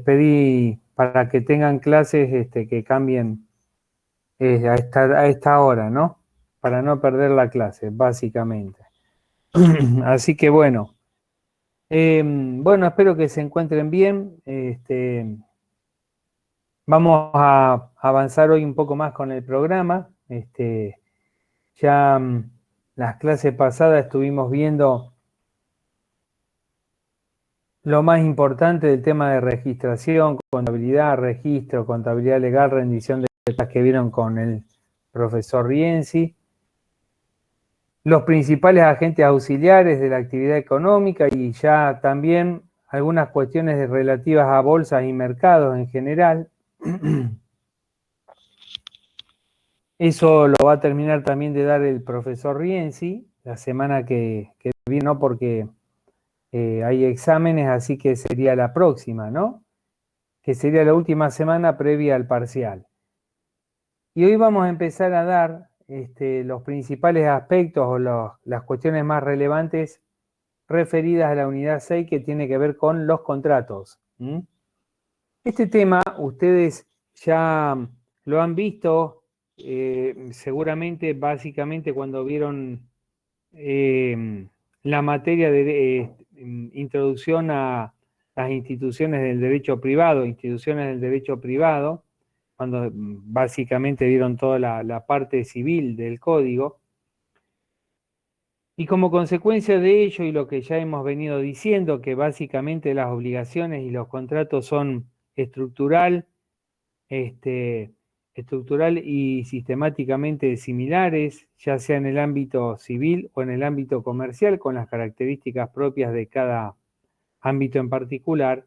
pedí para que tengan clases que cambien a esta hora, ¿no? Para no perder la clase, básicamente. Así que bueno, espero que se encuentren bien. Vamos a avanzar hoy un poco más con el programa. Ya las clases pasadas estuvimos viendo lo más importante del tema de registración, contabilidad, registro, contabilidad legal, rendición de cuentas que vieron con el profesor Rienzi. Los principales agentes auxiliares de la actividad económica y ya también algunas cuestiones relativas a bolsas y mercados en general. Eso lo va a terminar también de dar el profesor Rienzi la semana que viene, ¿no? Porque hay exámenes, así que sería la próxima, ¿no? Que sería la última semana previa al parcial. Y hoy vamos a empezar a dar los principales aspectos o las cuestiones más relevantes referidas a la unidad 6 que tiene que ver con los contratos. Este tema ustedes ya lo han visto seguramente básicamente cuando vieron la materia de introducción a las instituciones del derecho privado, cuando básicamente vieron toda la parte civil del código. Y como consecuencia de ello y lo que ya hemos venido diciendo, que básicamente las obligaciones y los contratos son estructural y sistemáticamente similares, ya sea en el ámbito civil o en el ámbito comercial, con las características propias de cada ámbito en particular.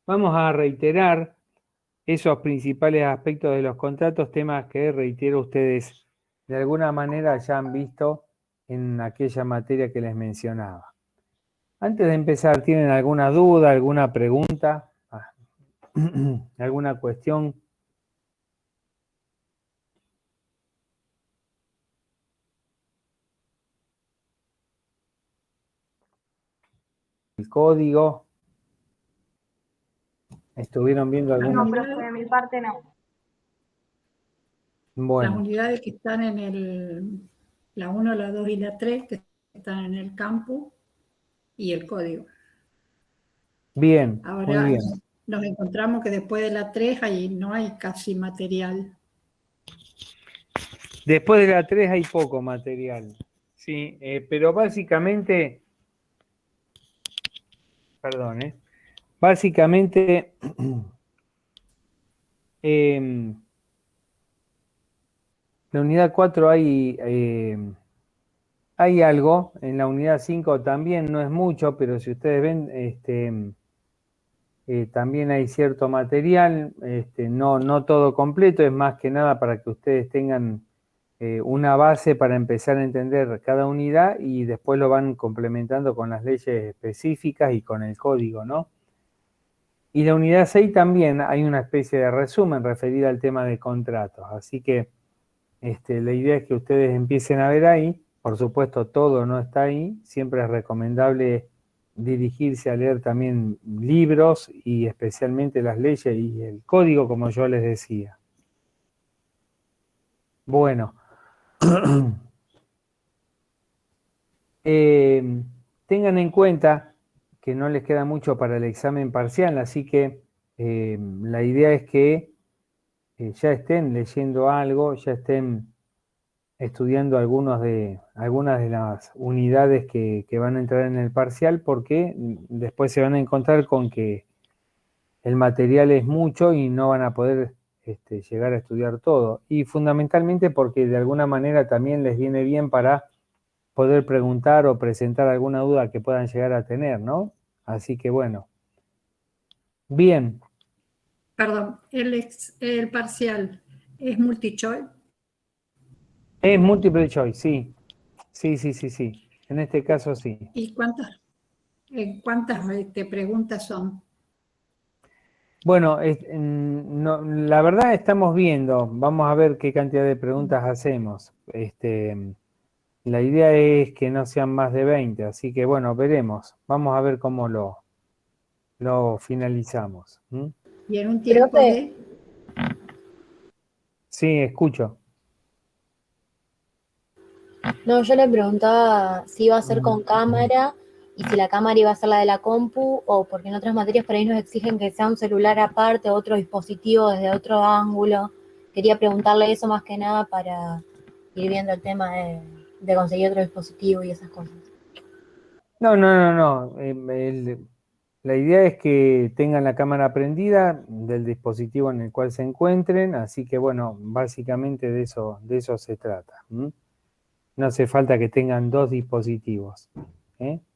Vamos a reiterar esos principales aspectos de los contratos, temas que, reitero, ustedes de alguna manera ya han visto en aquella materia que les mencionaba. Antes de empezar, ¿tienen alguna duda, alguna pregunta, alguna cuestión? El código. ¿Estuvieron viendo alguna? No, profe, de mi parte no. Bueno. Las unidades que están en la 1, la 2 y la 3, que están en el campus, y el código. Bien, Ahora muy bien. nos encontramos que después de la 3 ahí no hay casi material. Después de la 3 hay poco material. Sí, pero básicamente, perdón, básicamente la unidad 4 hay algo, en la unidad 5 también no es mucho, pero si ustedes ven, también hay cierto material, no todo completo, es más que nada para que ustedes tengan una base para empezar a entender cada unidad y después lo van complementando con las leyes específicas y con el código, ¿no? Y la unidad 6 también hay una especie de resumen referida al tema de contratos, así que la idea es que ustedes empiecen a ver ahí. Por supuesto, todo no está ahí, siempre es recomendable dirigirse a leer también libros y especialmente las leyes y el código, como yo les decía. Bueno, tengan en cuenta que no les queda mucho para el examen parcial, así que la idea es que ya estén leyendo algo, ya estén estudiando algunas de las unidades que van a entrar en el parcial, porque después se van a encontrar con que el material es mucho y no van a poder llegar a estudiar todo. Y fundamentalmente porque de alguna manera también les viene bien para poder preguntar o presentar alguna duda que puedan llegar a tener, ¿no? Así que bueno. Bien. Perdón, el parcial es multi-choice. Es multiple choice, sí. Sí. En este caso sí. ¿Y cuántas preguntas son? Bueno, la verdad estamos viendo, vamos a ver qué cantidad de preguntas hacemos. La idea es que no sean más de 20, así que bueno, veremos. Vamos a ver cómo lo lo finalizamos. Y en un tiempo Profe, de... Sí, escucho. no, yo le preguntaba si iba a ser con cámara y si la cámara iba a ser la de la compu o porque en otras materias por ahí nos exigen que sea un celular aparte, otro dispositivo desde otro ángulo. Quería preguntarle eso más que nada para ir viendo el tema de conseguir otro dispositivo y esas cosas. No, no, no, no. La idea es que tengan la cámara prendida del dispositivo en el cual se encuentren, así que bueno, básicamente de eso se trata. No hace falta que tengan dos dispositivos,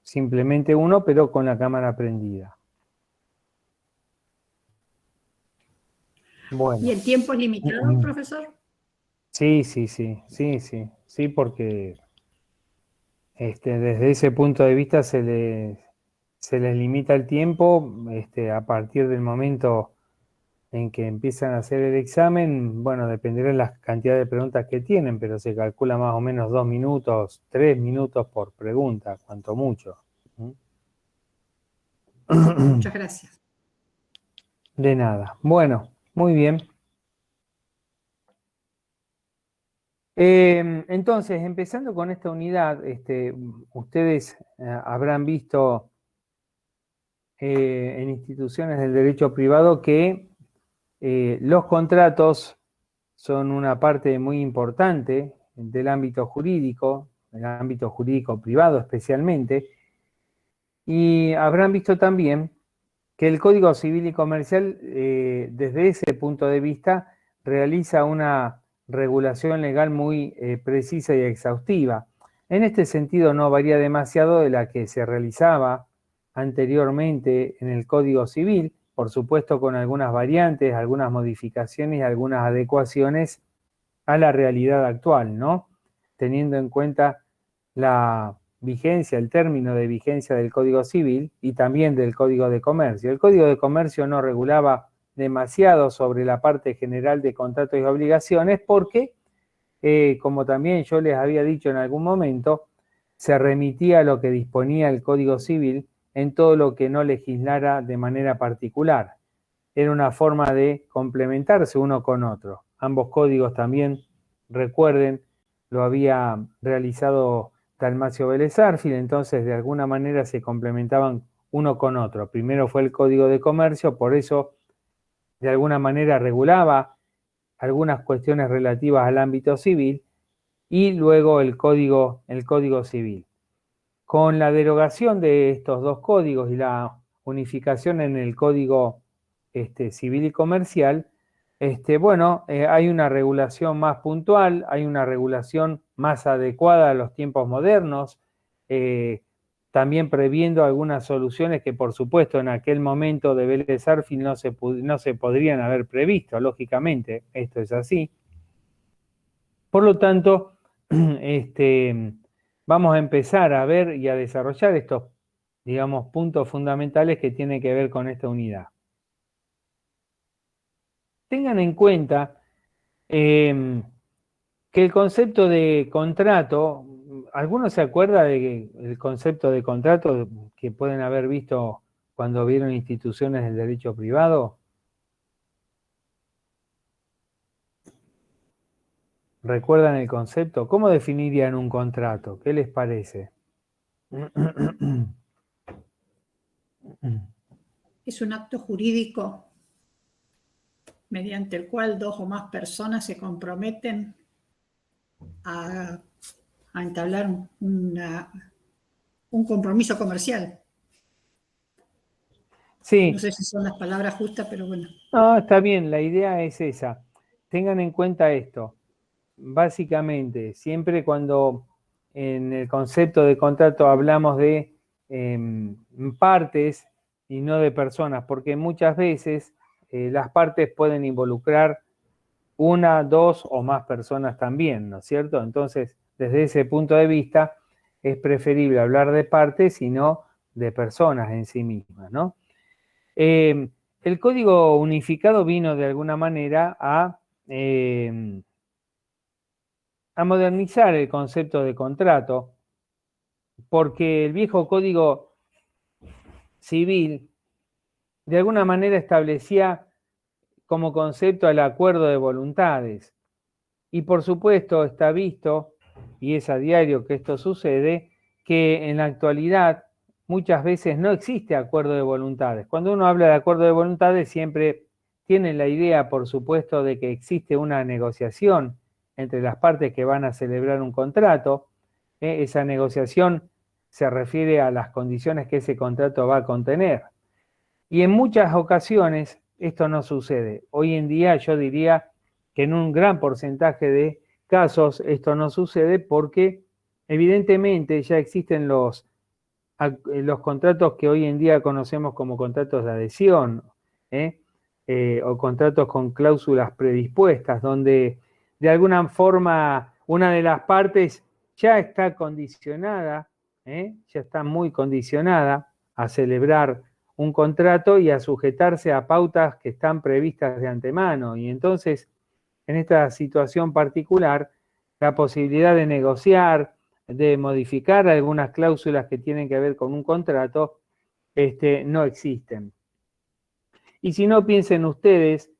simplemente uno, pero con la cámara prendida. Bueno. ¿Y el tiempo es limitado, profesor? Sí, sí, porque desde ese punto de vista se les limita el tiempo a partir del momento en que empiezan a hacer el examen. Bueno, dependerá de la cantidad de preguntas que tienen, pero se calcula más o menos 2 minutos, 3 minutos por pregunta, cuanto mucho. Muchas gracias. De nada. Bueno, muy bien. Entonces, empezando con esta unidad, ustedes habrán visto en instituciones del derecho privado que los contratos son una parte muy importante del ámbito jurídico privado especialmente, y habrán visto también que el Código Civil y Comercial, desde ese punto de vista, realiza una regulación legal muy precisa y exhaustiva. En este sentido, no varía demasiado de la que se realizaba anteriormente en el Código Civil, por supuesto con algunas variantes, algunas modificaciones y algunas adecuaciones a la realidad actual, ¿no? Teniendo en cuenta la vigencia, el término de vigencia del Código Civil y también del Código de Comercio. El Código de Comercio no regulaba demasiado sobre la parte general de contratos y obligaciones porque, como también yo les había dicho en algún momento, se remitía a lo que disponía el Código Civil en todo lo que no legislara de manera particular. Era una forma de complementarse uno con otro. Ambos códigos también, recuerden, lo había realizado Dalmacio Vélez Arfield, entonces de alguna manera se complementaban uno con otro. Primero fue el Código de Comercio, por eso de alguna manera regulaba algunas cuestiones relativas al ámbito civil, y luego el Código Civil. Con la derogación de estos dos códigos y la unificación en el Código Civil y Comercial, bueno, hay una regulación más puntual, hay una regulación más adecuada a los tiempos modernos, también previendo algunas soluciones que, por supuesto, en aquel momento de Vélez Arfield no se podrían haber previsto, lógicamente, esto es así. Por lo tanto, vamos a empezar a ver y a desarrollar estos, digamos, puntos fundamentales que tienen que ver con esta unidad. Tengan en cuenta que el concepto de contrato, ¿alguno se acuerda del concepto de contrato que pueden haber visto cuando vieron instituciones del derecho privado? ¿Recuerdan el concepto? ¿Cómo definirían un contrato? ¿Qué les parece? Es un acto jurídico mediante el cual dos o más personas se comprometen a entablar un compromiso comercial. Sí. No sé si son las palabras justas, pero bueno. No, está bien, la idea es esa. Tengan en cuenta esto. Básicamente, siempre cuando en el concepto de contrato hablamos de partes y no de personas, porque muchas veces las partes pueden involucrar una, dos o más personas también, ¿no es cierto? Entonces, desde ese punto de vista, es preferible hablar de partes y no de personas en sí mismas, ¿no? El código unificado vino de alguna manera a modernizar el concepto de contrato, porque el viejo código civil de alguna manera establecía como concepto el acuerdo de voluntades. Y por supuesto está visto, y es a diario que esto sucede, que en la actualidad muchas veces no existe acuerdo de voluntades. Cuando uno habla de acuerdo de voluntades siempre tiene la idea, por supuesto, de que existe una negociación entre las partes que van a celebrar un contrato. Esa negociación se refiere a las condiciones que ese contrato va a contener. Y en muchas ocasiones esto no sucede. Hoy en día yo diría que en un gran porcentaje de casos esto no sucede porque evidentemente ya existen los contratos que hoy en día conocemos como contratos de adhesión, o contratos con cláusulas predispuestas, donde de alguna forma una de las partes ya está condicionada, ya está muy condicionada a celebrar un contrato y a sujetarse a pautas que están previstas de antemano. Y entonces, en esta situación particular, la posibilidad de negociar, de modificar algunas cláusulas que tienen que ver con un contrato, no existen. Y si no, piensen ustedes,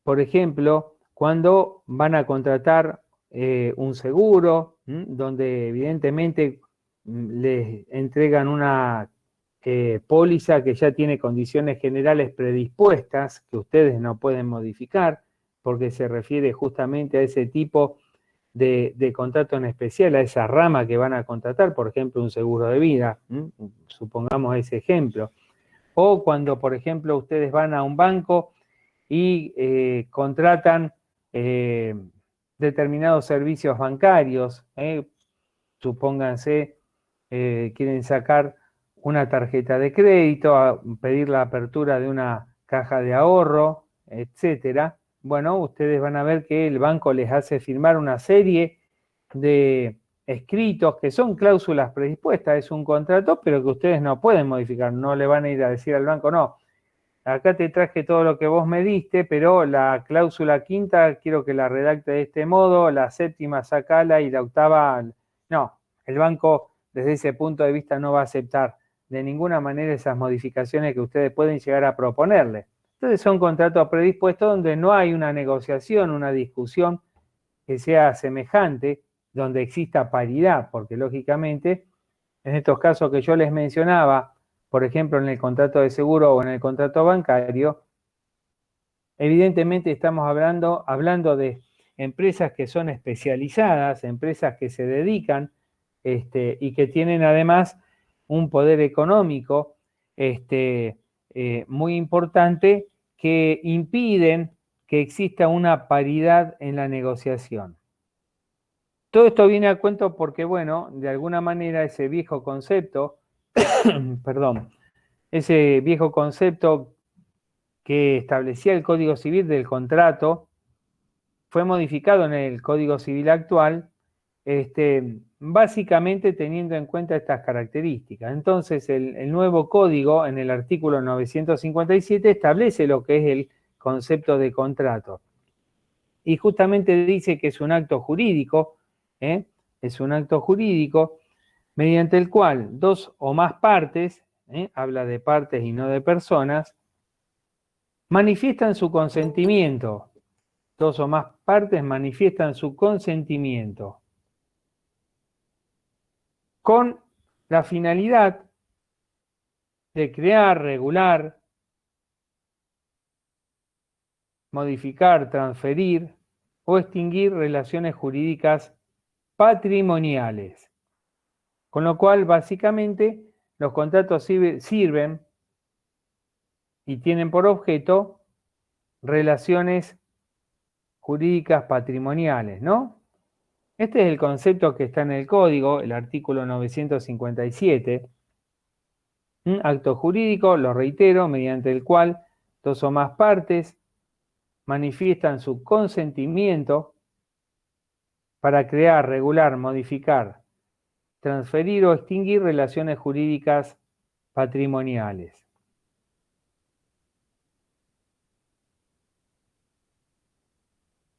por ejemplo, cuando van a contratar un seguro, donde evidentemente les entregan una póliza que ya tiene condiciones generales predispuestas, que ustedes no pueden modificar, porque se refiere justamente a ese tipo de contrato en especial, a esa rama que van a contratar, por ejemplo, un seguro de vida, supongamos ese ejemplo. O cuando, por ejemplo, ustedes van a un banco y contratan determinados servicios bancarios, supónganse, quieren sacar una tarjeta de crédito, pedir la apertura de una caja de ahorro, etcétera. Bueno, ustedes van a ver que el banco les hace firmar una serie de escritos que son cláusulas predispuestas, es un contrato, pero que ustedes no pueden modificar, no le van a ir a decir al banco, no, acá te traje todo lo que vos me diste, pero la cláusula quinta quiero que la redacte de este modo, la séptima sacala y la octava, no, el banco desde ese punto de vista no va a aceptar de ninguna manera esas modificaciones que ustedes pueden llegar a proponerle. Entonces son contratos predispuestos donde no hay una negociación, una discusión que sea semejante, donde exista paridad, porque lógicamente en estos casos que yo les mencionaba, por ejemplo en el contrato de seguro o en el contrato bancario, evidentemente estamos hablando de empresas que son especializadas, empresas que se dedican y que tienen además un poder económico muy importante que impiden que exista una paridad en la negociación. Todo esto viene a cuento porque, bueno, de alguna manera ese viejo concepto, perdón, ese viejo concepto que establecía el Código Civil del contrato fue modificado en el Código Civil actual, básicamente teniendo en cuenta estas características. Entonces, el nuevo código, en el artículo 957, establece lo que es el concepto de contrato. Y justamente dice que es un acto jurídico, es un acto jurídico mediante el cual dos o más partes, habla de partes y no de personas, manifiestan su consentimiento. Dos o más partes manifiestan su consentimiento con la finalidad de crear, regular, modificar, transferir o extinguir relaciones jurídicas patrimoniales. Con lo cual, básicamente, los contratos sirven y tienen por objeto relaciones jurídicas patrimoniales, ¿no? Este es el concepto que está en el código, el artículo 957. Un acto jurídico, lo reitero, mediante el cual dos o más partes manifiestan su consentimiento para crear, regular, modificar, transferir o extinguir relaciones jurídicas patrimoniales.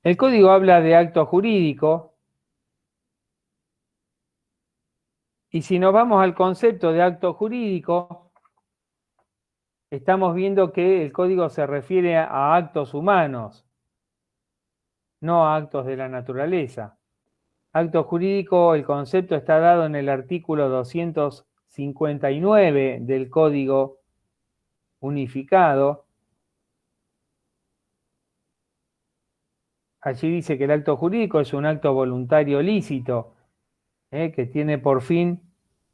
El código habla de acto jurídico y si nos vamos al concepto de acto jurídico, estamos viendo que el código se refiere a actos humanos, no a actos de la naturaleza. Acto jurídico, el concepto está dado en el artículo 259 del Código Unificado. Allí dice que el acto jurídico es un acto voluntario lícito, que tiene por fin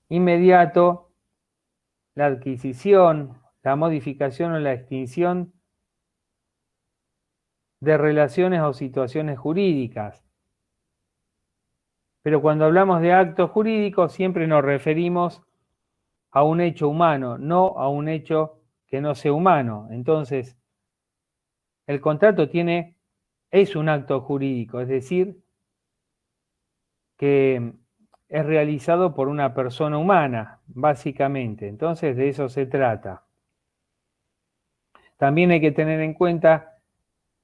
inmediato la adquisición, la modificación o la extinción de relaciones o situaciones jurídicas. Pero cuando hablamos de actos jurídicos siempre nos referimos a un hecho humano, no a un hecho que no sea humano. Entonces, el contrato es un acto jurídico, es decir, que es realizado por una persona humana, básicamente. Entonces, de eso se trata. También hay que tener en cuenta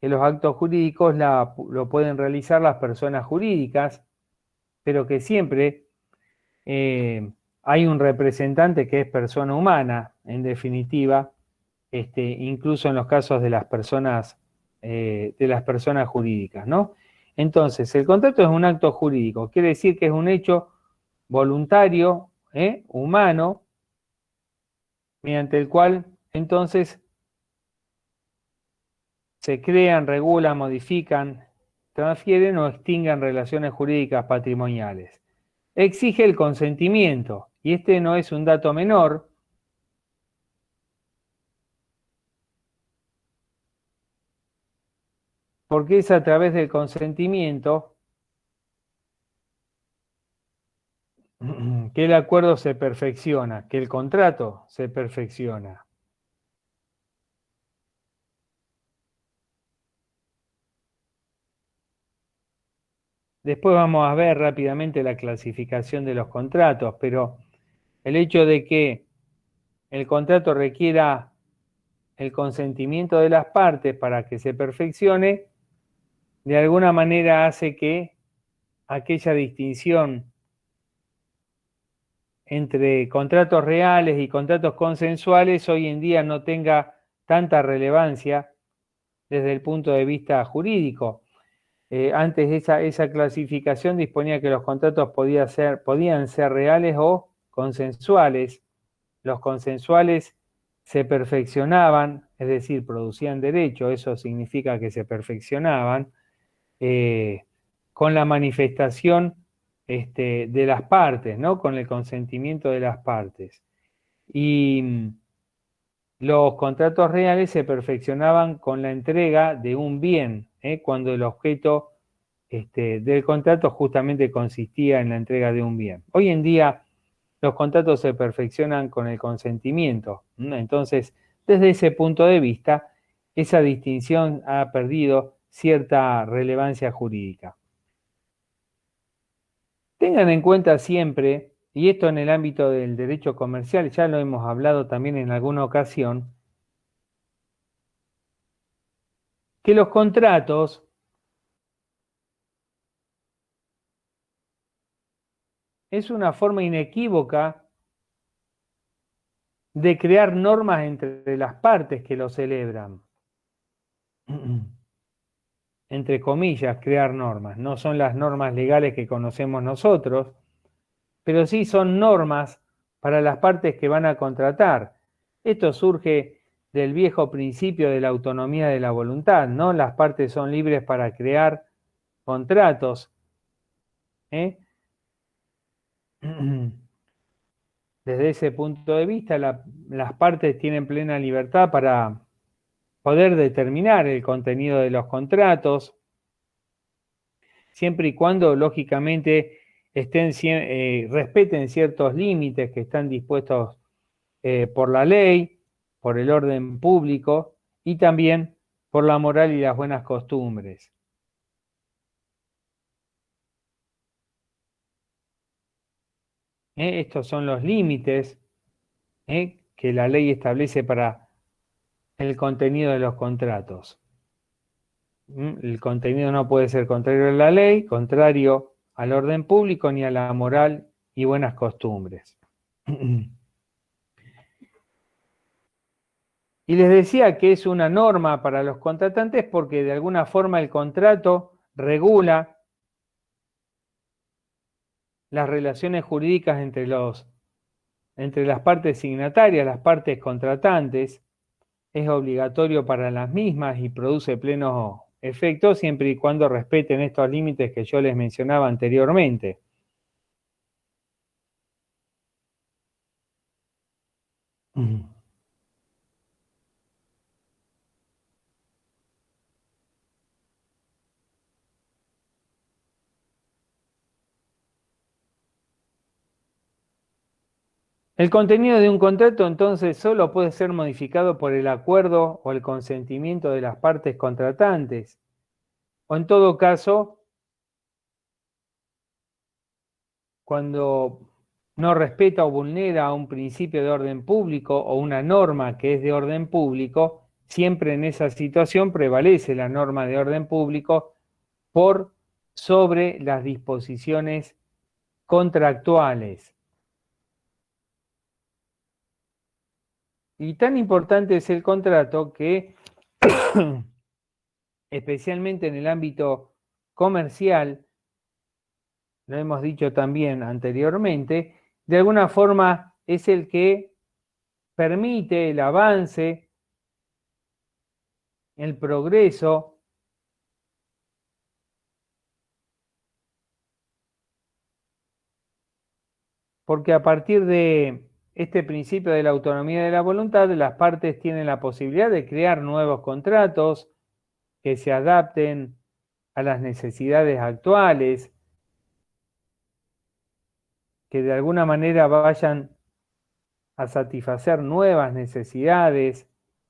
que los actos jurídicos lo pueden realizar las personas jurídicas, pero que siempre hay un representante que es persona humana, en definitiva, incluso en los casos de las personas jurídicas, ¿no? Entonces, el contrato es un acto jurídico, quiere decir que es un hecho voluntario, humano, mediante el cual entonces se crean, regulan, modifican, transfieren o extinguen relaciones jurídicas patrimoniales. Exige el consentimiento, y este no es un dato menor, porque es a través del consentimiento que el acuerdo se perfecciona, que el contrato se perfecciona. Después vamos a ver rápidamente la clasificación de los contratos, pero el hecho de que el contrato requiera el consentimiento de las partes para que se perfeccione, de alguna manera hace que aquella distinción entre contratos reales y contratos consensuales hoy en día no tenga tanta relevancia desde el punto de vista jurídico. Antes esa clasificación disponía que los contratos podían ser reales o consensuales. Los consensuales se perfeccionaban, es decir, producían derecho, eso significa que se perfeccionaban, con la manifestación de las partes, ¿no? Con el consentimiento de las partes. Y los contratos reales se perfeccionaban con la entrega de un bien, cuando el objeto del contrato justamente consistía en la entrega de un bien. Hoy en día los contratos se perfeccionan con el consentimiento. Entonces, desde ese punto de vista, esa distinción ha perdido cierta relevancia jurídica. Tengan en cuenta siempre, y esto en el ámbito del derecho comercial, ya lo hemos hablado también en alguna ocasión, que los contratos es una forma inequívoca de crear normas entre las partes que lo celebran. Entre comillas, crear normas. No son las normas legales que conocemos nosotros, pero sí son normas para las partes que van a contratar. Esto surge del viejo principio de la autonomía de la voluntad, ¿no? Las partes son libres para crear contratos. Desde ese punto de vista, las partes tienen plena libertad para poder determinar el contenido de los contratos, siempre y cuando, lógicamente, respeten ciertos límites que están dispuestos por la ley, por el orden público y también por la moral y las buenas costumbres. Estos son los límites que la ley establece para el contenido de los contratos. El contenido no puede ser contrario a la ley, contrario al orden público ni a la moral y buenas costumbres. Y les decía que es una norma para los contratantes porque de alguna forma el contrato regula las relaciones jurídicas entre las partes signatarias, las partes contratantes. Es obligatorio para las mismas y produce plenos efectos siempre y cuando respeten estos límites que yo les mencionaba anteriormente. El contenido de un contrato entonces solo puede ser modificado por el acuerdo o el consentimiento de las partes contratantes, o en todo caso, cuando no respeta o vulnera un principio de orden público o una norma que es de orden público, siempre en esa situación prevalece la norma de orden público por sobre las disposiciones contractuales. Y tan importante es el contrato que, especialmente en el ámbito comercial, lo hemos dicho también anteriormente, de alguna forma es el que permite el avance, el progreso, porque a partir de este principio de la autonomía de la voluntad, las partes tienen la posibilidad de crear nuevos contratos que se adapten a las necesidades actuales, que de alguna manera vayan a satisfacer nuevas necesidades,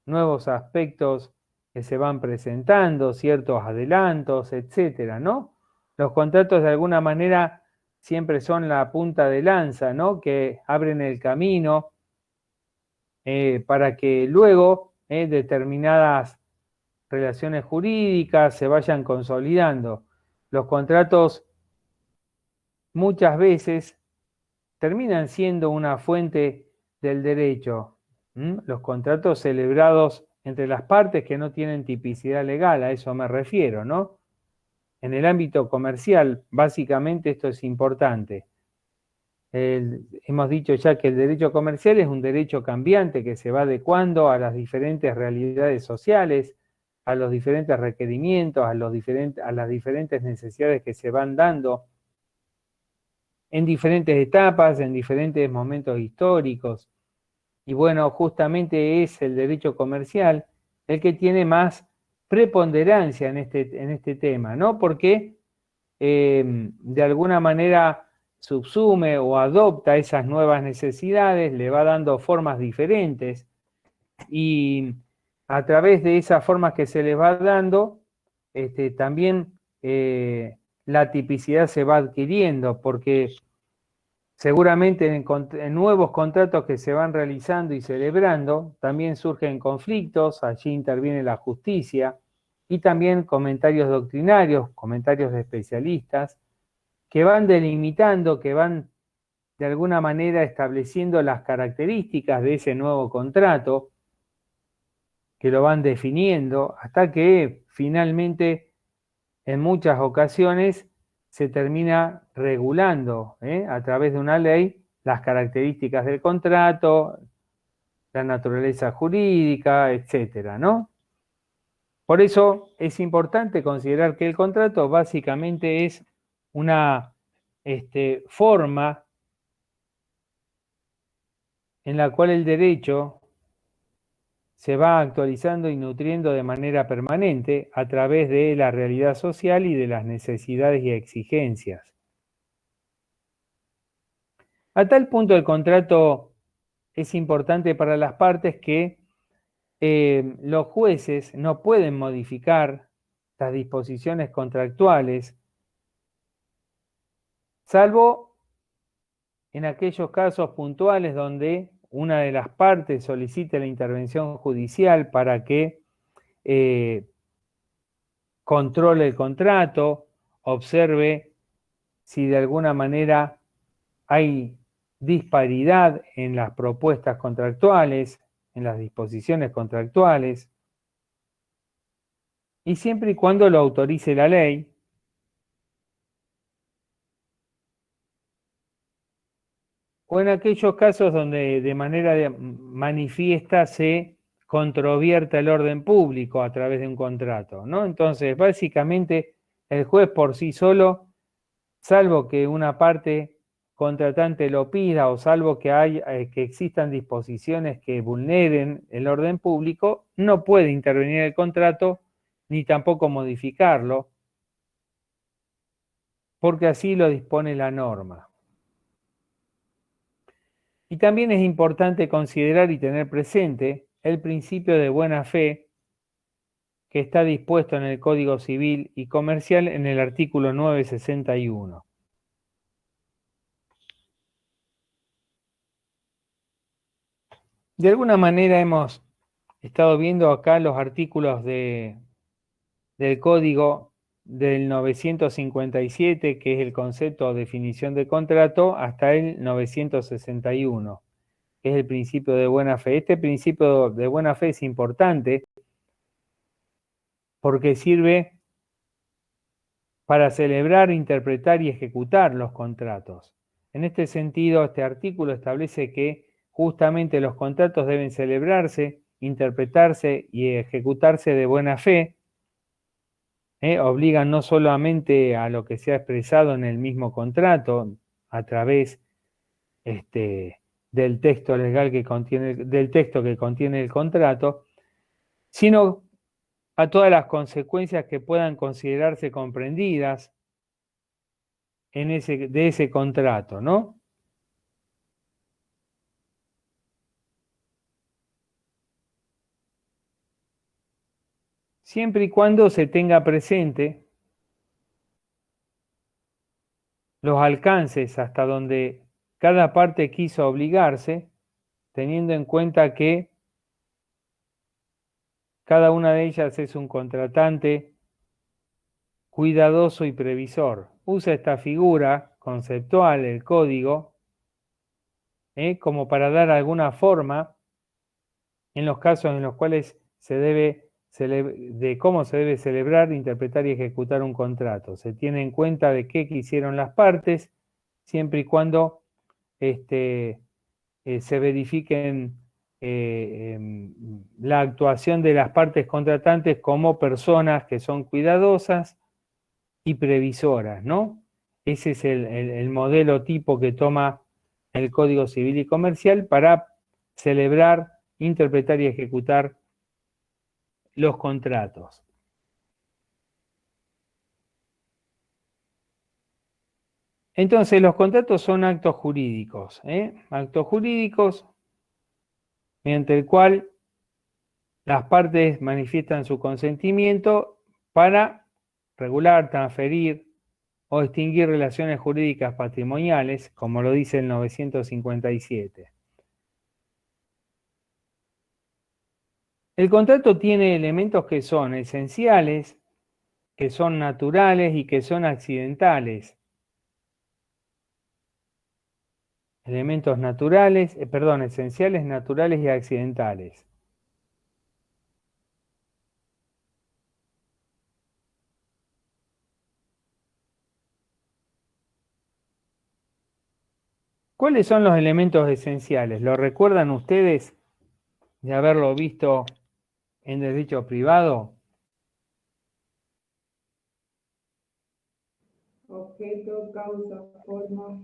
nuevos aspectos que se van presentando, ciertos adelantos, etcétera, ¿no? Los contratos de alguna manera siempre son la punta de lanza, ¿no? Que abren el camino para que luego determinadas relaciones jurídicas se vayan consolidando. Los contratos muchas veces terminan siendo una fuente del derecho. Los contratos celebrados entre las partes que no tienen tipicidad legal, a eso me refiero, ¿no? En el ámbito comercial, básicamente esto es importante. Hemos dicho ya que el derecho comercial es un derecho cambiante que se va adecuando a las diferentes realidades sociales, a los diferentes requerimientos, a las diferentes necesidades que se van dando en diferentes etapas, en diferentes momentos históricos. Y bueno, justamente es el derecho comercial el que tiene más preponderancia en este tema, ¿no? Porque de alguna manera subsume o adopta esas nuevas necesidades, le va dando formas diferentes y a través de esas formas que se les va dando, también la tipicidad se va adquiriendo, porque seguramente en nuevos contratos que se van realizando y celebrando, también surgen conflictos, allí interviene la justicia, y también comentarios doctrinarios, comentarios de especialistas, que van delimitando, que van de alguna manera estableciendo las características de ese nuevo contrato, que lo van definiendo, hasta que finalmente, en muchas ocasiones, se termina regulando a través de una ley las características del contrato, la naturaleza jurídica, etcétera, ¿no? Por eso es importante considerar que el contrato básicamente es una forma en la cual el derecho se va actualizando y nutriendo de manera permanente a través de la realidad social y de las necesidades y exigencias. A tal punto el contrato es importante para las partes que los jueces no pueden modificar las disposiciones contractuales, salvo en aquellos casos puntuales donde una de las partes solicite la intervención judicial para que controle el contrato, observe si de alguna manera hay disparidad en las propuestas contractuales, en las disposiciones contractuales, y siempre y cuando lo autorice la ley, o en aquellos casos donde de manera manifiesta se controvierta el orden público a través de un contrato, ¿no? Entonces, básicamente, el juez por sí solo, salvo que una parte contratante lo pida o salvo que existan disposiciones que vulneren el orden público, no puede intervenir el contrato ni tampoco modificarlo, porque así lo dispone la norma. Y también es importante considerar y tener presente el principio de buena fe que está dispuesto en el Código Civil y Comercial en el artículo 961. De alguna manera hemos estado viendo acá los artículos del Código del 957, que es el concepto o definición de contrato, hasta el 961, que es el principio de buena fe. Este principio de buena fe es importante porque sirve para celebrar, interpretar y ejecutar los contratos. En este sentido, este artículo establece que justamente los contratos deben celebrarse, interpretarse y ejecutarse de buena fe. Obligan no solamente a lo que se ha expresado en el mismo contrato a través del texto legal que contiene, del texto que contiene el contrato, sino a todas las consecuencias que puedan considerarse comprendidas de ese contrato, ¿no? Siempre y cuando se tenga presente los alcances hasta donde cada parte quiso obligarse, teniendo en cuenta que cada una de ellas es un contratante cuidadoso y previsor. Usa esta figura conceptual, el código, como para dar alguna forma en los casos en los cuales de cómo se debe celebrar, interpretar y ejecutar un contrato. Se tiene en cuenta de qué quisieron las partes, siempre y cuando se verifiquen la actuación de las partes contratantes como personas que son cuidadosas y previsoras, ¿no? Ese es el modelo tipo que toma el Código Civil y Comercial para celebrar, interpretar y ejecutar los contratos. Entonces, los contratos son actos jurídicos, actos jurídicos mediante el cual las partes manifiestan su consentimiento para regular, transferir o extinguir relaciones jurídicas patrimoniales, como lo dice el 957. El contrato tiene elementos que son esenciales, que son naturales y que son accidentales. Elementos naturales, esenciales, naturales y accidentales. ¿Cuáles son los elementos esenciales? ¿Lo recuerdan ustedes de haberlo visto en derecho privado? Objeto, causa, forma.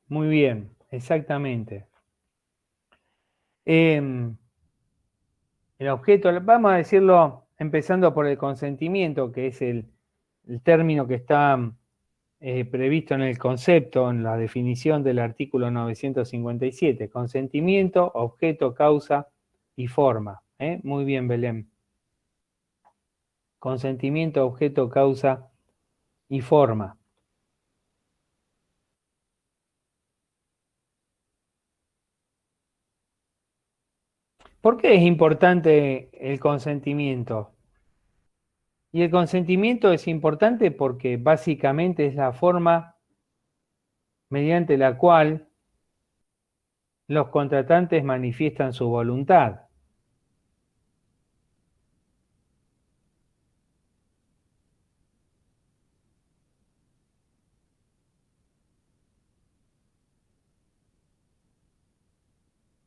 Muy bien, exactamente. El objeto, vamos a decirlo empezando por el consentimiento, que es el término que está previsto en el concepto, en la definición del artículo 957. Consentimiento, objeto, causa y forma. Muy bien, Belén. Consentimiento, objeto, causa y forma. ¿Por qué es importante el consentimiento? Y el consentimiento es importante porque básicamente es la forma mediante la cual los contratantes manifiestan su voluntad.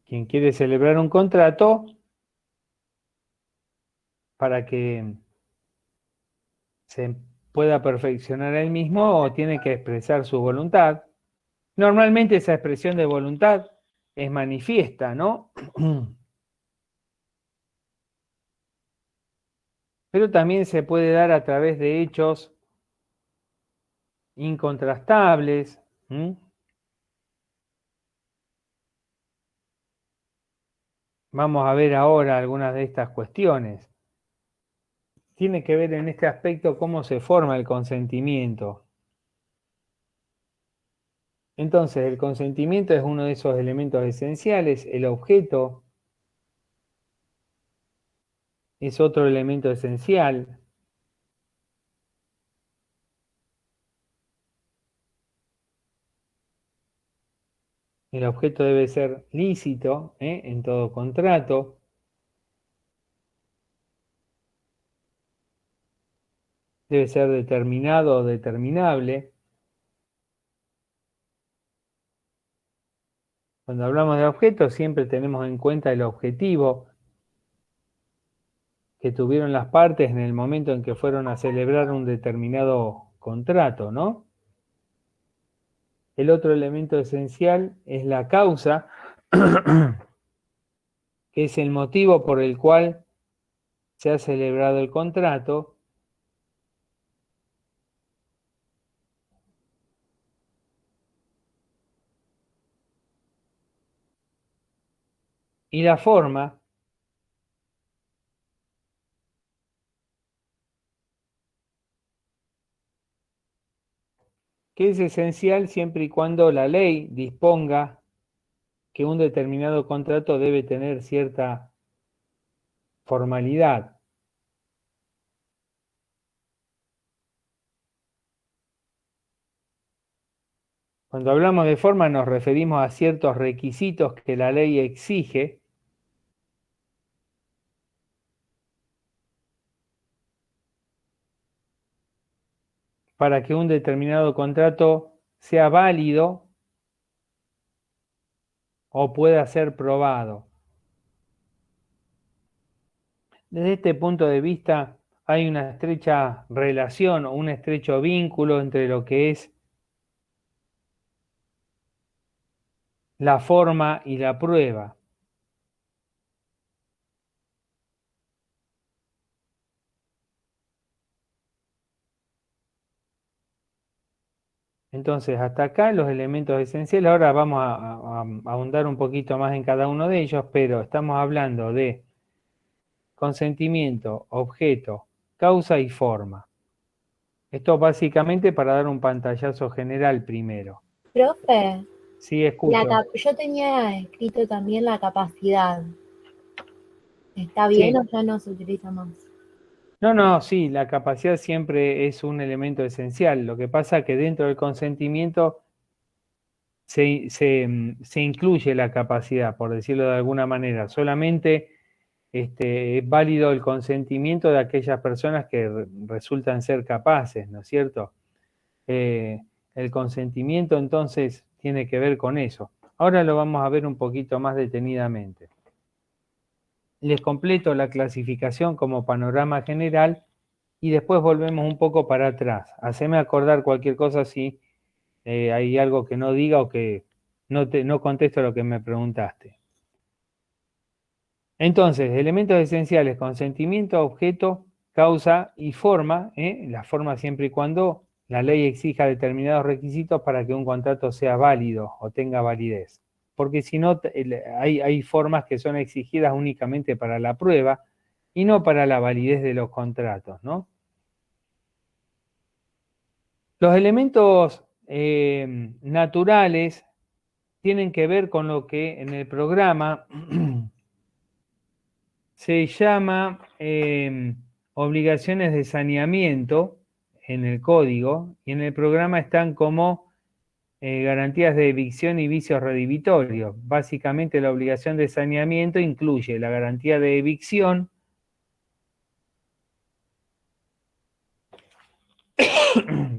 Quien quiere celebrar un contrato para que se pueda perfeccionar él mismo o tiene que expresar su voluntad. Normalmente esa expresión de voluntad es manifiesta, ¿no? Pero también se puede dar a través de hechos incontrastables. Vamos a ver ahora algunas de estas cuestiones. Tiene que ver en este aspecto cómo se forma el consentimiento. Entonces, el consentimiento es uno de esos elementos esenciales. El objeto es otro elemento esencial. El objeto debe ser lícito en todo contrato. Debe ser determinado o determinable. Cuando hablamos de objetos siempre tenemos en cuenta el objetivo que tuvieron las partes en el momento en que fueron a celebrar un determinado contrato, ¿no? El otro elemento esencial es la causa, que es el motivo por el cual se ha celebrado el contrato. Y la forma, que es esencial siempre y cuando la ley disponga que un determinado contrato debe tener cierta formalidad. Cuando hablamos de forma nos referimos a ciertos requisitos que la ley exige para que un determinado contrato sea válido o pueda ser probado. Desde este punto de vista hay una estrecha relación o un estrecho vínculo entre lo que es la forma y la prueba. Entonces, hasta acá los elementos esenciales. Ahora vamos a ahondar un poquito más en cada uno de ellos, pero estamos hablando de consentimiento, objeto, causa y forma. Esto básicamente para dar un pantallazo general primero. Profe, Sí, escucho. yo tenía escrito también la capacidad. ¿Está bien Sí. o ya no se utiliza más? No, sí, la capacidad siempre es un elemento esencial. Lo que pasa es que dentro del consentimiento se incluye la capacidad, por decirlo de alguna manera. Solamente es válido el consentimiento de aquellas personas que resultan ser capaces, ¿no es cierto? El consentimiento entonces tiene que ver con eso. Ahora lo vamos a ver un poquito más detenidamente. Les completo la clasificación como panorama general y después volvemos un poco para atrás. Haceme acordar cualquier cosa si hay algo que no diga o que no contesto lo que me preguntaste. Entonces, elementos esenciales: consentimiento, objeto, causa y forma. La forma siempre y cuando la ley exija determinados requisitos para que un contrato sea válido o tenga validez. Porque si no, hay formas que son exigidas únicamente para la prueba y no para la validez de los contratos, ¿no? Los elementos naturales tienen que ver con lo que en el programa se llama obligaciones de saneamiento en el código, y en el programa están como garantías de evicción y vicios redivitorios. Básicamente la obligación de saneamiento incluye la garantía de evicción,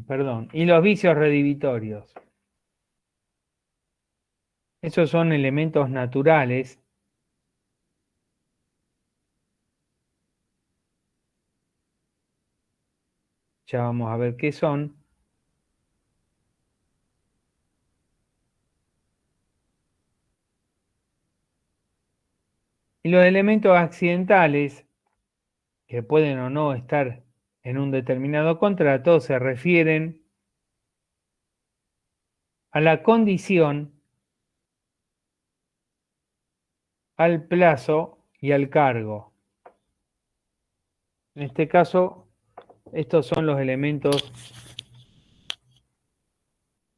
perdón, y los vicios redivitorios. Esos son elementos naturales ya vamos a ver qué son. Y los elementos accidentales, que pueden o no estar en un determinado contrato, se refieren a la condición, al plazo y al cargo. En este caso, estos son los elementos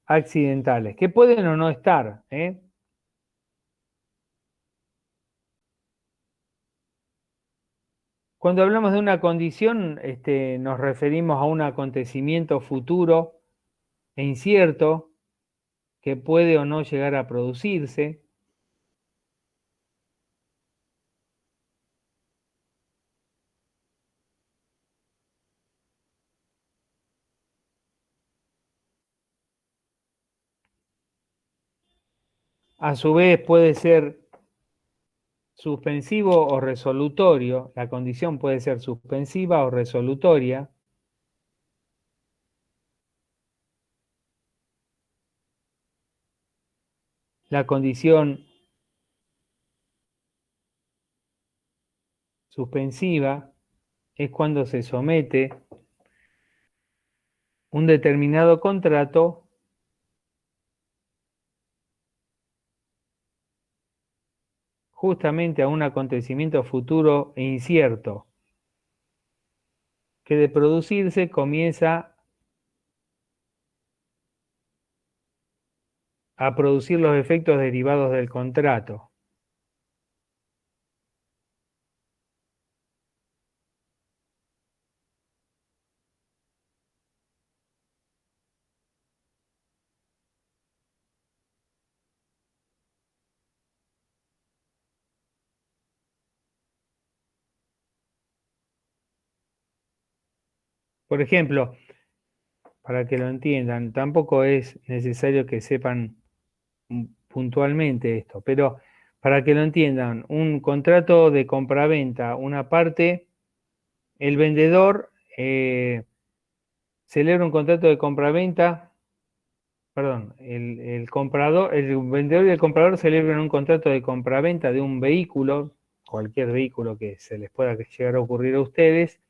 accidentales, que pueden o no estar, ¿eh? Cuando hablamos de una condición, nos referimos a un acontecimiento futuro e incierto que puede o no llegar a producirse. A su vez puede ser suspensivo o resolutorio. La condición puede ser suspensiva o resolutoria. La condición suspensiva es cuando se somete un determinado contrato justamente a un acontecimiento futuro e incierto, que de producirse comienza a producir los efectos derivados del contrato. Por ejemplo, para que lo entiendan, tampoco es necesario que sepan puntualmente esto, pero para que lo entiendan, un contrato de compraventa, una parte, el vendedor celebra un contrato de compraventa, perdón, el comprador, el vendedor y el comprador celebran un contrato de compraventa de un vehículo, cualquier vehículo que se les pueda llegar a ocurrir a ustedes,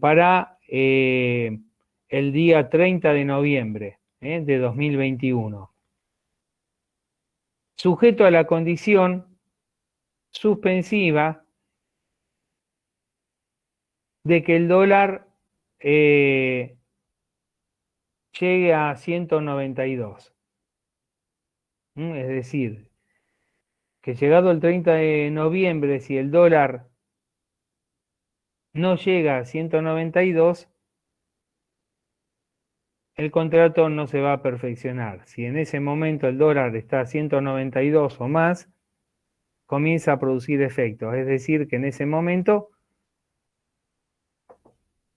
para el día 30 de noviembre de 2021. Sujeto a la condición suspensiva de que el dólar llegue a 192. Es decir, que llegado el 30 de noviembre, si el dólar no llega a 192, el contrato no se va a perfeccionar. Si en ese momento el dólar está a 192 o más, comienza a producir efectos. Es decir, que en ese momento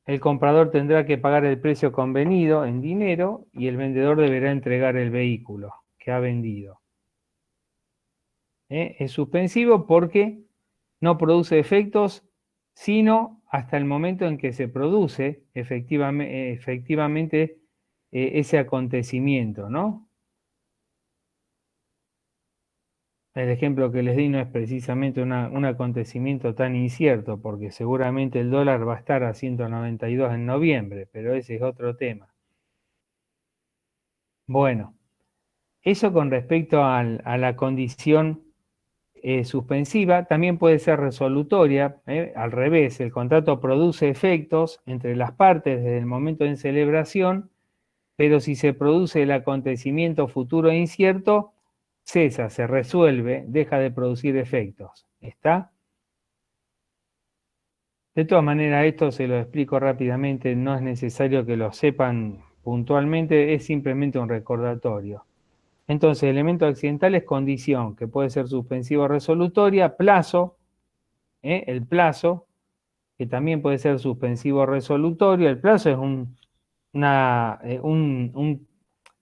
el comprador tendrá que pagar el precio convenido en dinero y el vendedor deberá entregar el vehículo que ha vendido. Es suspensivo porque no produce efectos sino hasta el momento en que se produce efectivamente ese acontecimiento, ¿no? El ejemplo que les di no es precisamente un acontecimiento tan incierto, porque seguramente el dólar va a estar a 192 en noviembre, pero ese es otro tema. Bueno, eso con respecto a la condición suspensiva. También puede ser resolutoria, al revés, el contrato produce efectos entre las partes desde el momento de celebración, pero si se produce el acontecimiento futuro e incierto, cesa, se resuelve, deja de producir efectos. ¿Está? De todas maneras, esto se lo explico rápidamente, no es necesario que lo sepan puntualmente es simplemente un recordatorio. Entonces, elemento accidental es condición, que puede ser suspensivo o resolutoria, plazo, el plazo, que también puede ser suspensivo o resolutorio. El plazo es un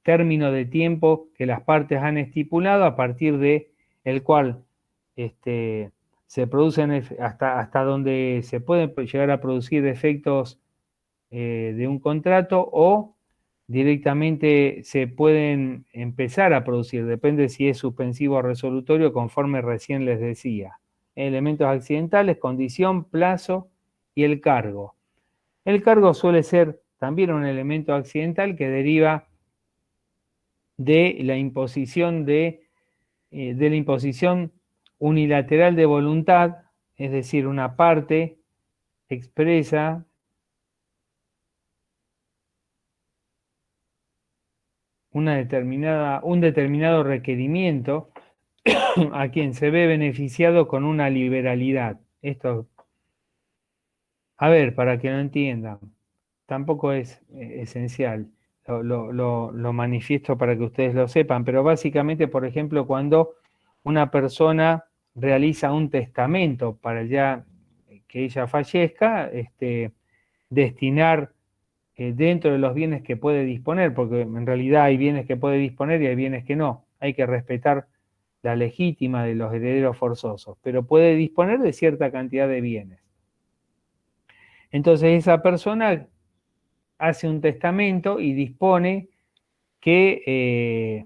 término de tiempo que las partes han estipulado a partir de el cual se producen hasta donde se pueden llegar a producir efectos de un contrato o directamente se pueden empezar a producir, depende si es suspensivo o resolutorio, conforme recién les decía. Elementos accidentales, condición, plazo y el cargo. El cargo suele ser también un elemento accidental que deriva de la imposición la imposición unilateral de voluntad, es decir, una parte expresa un determinado requerimiento a quien se ve beneficiado con una liberalidad. Esto, a ver, para que lo entiendan, tampoco es esencial, lo manifiesto para que ustedes lo sepan, pero básicamente, por ejemplo, cuando una persona realiza un testamento para ya que ella fallezca, destinar dentro de los bienes que puede disponer, porque en realidad hay bienes que puede disponer y hay bienes que no, hay que respetar la legítima de los herederos forzosos, pero puede disponer de cierta cantidad de bienes. Entonces esa persona hace un testamento y dispone que,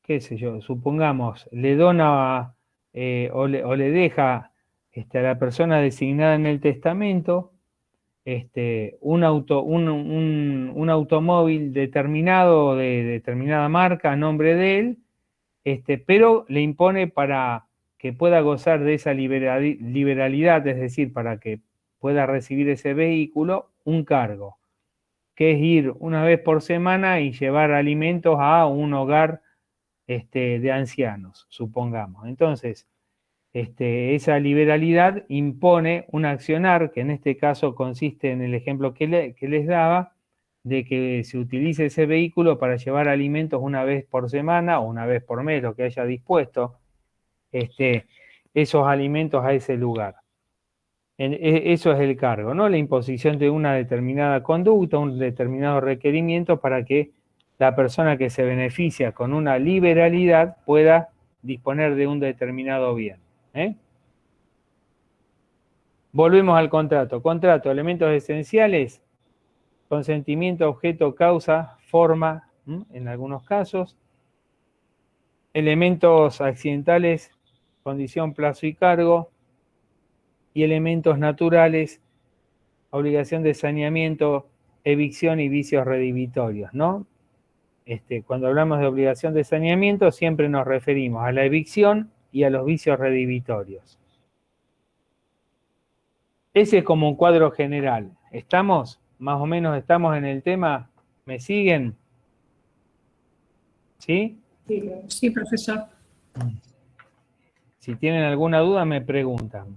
qué sé yo, supongamos, le dona o le deja a la persona designada en el testamento un automóvil determinado de determinada marca a nombre de él, pero le impone para que pueda gozar de esa liberalidad, es decir, para que pueda recibir ese vehículo, un cargo, que es ir una vez por semana y llevar alimentos a un hogar de ancianos, supongamos. Entonces, esa liberalidad impone un accionar, que en este caso consiste en el ejemplo que les daba, de que se utilice ese vehículo para llevar alimentos una vez por semana o una vez por mes, lo que haya dispuesto, esos alimentos a ese lugar. Eso es el cargo, ¿no? La imposición de una determinada conducta, un determinado requerimiento para que la persona que se beneficia con una liberalidad pueda disponer de un determinado bien. Volvemos al contrato. Contrato, elementos esenciales, consentimiento, objeto, causa, forma, en algunos casos. Elementos accidentales, condición, plazo y cargo. Y elementos naturales, obligación de saneamiento, evicción y vicios redivitorios, ¿no? Cuando hablamos de obligación de saneamiento, siempre nos referimos a la evicción y a los vicios redivitorios. Ese es como un cuadro general. ¿Estamos? Más o menos estamos en el tema. ¿Me siguen? ¿Sí? Sí, profesor. Si tienen alguna duda, me preguntan.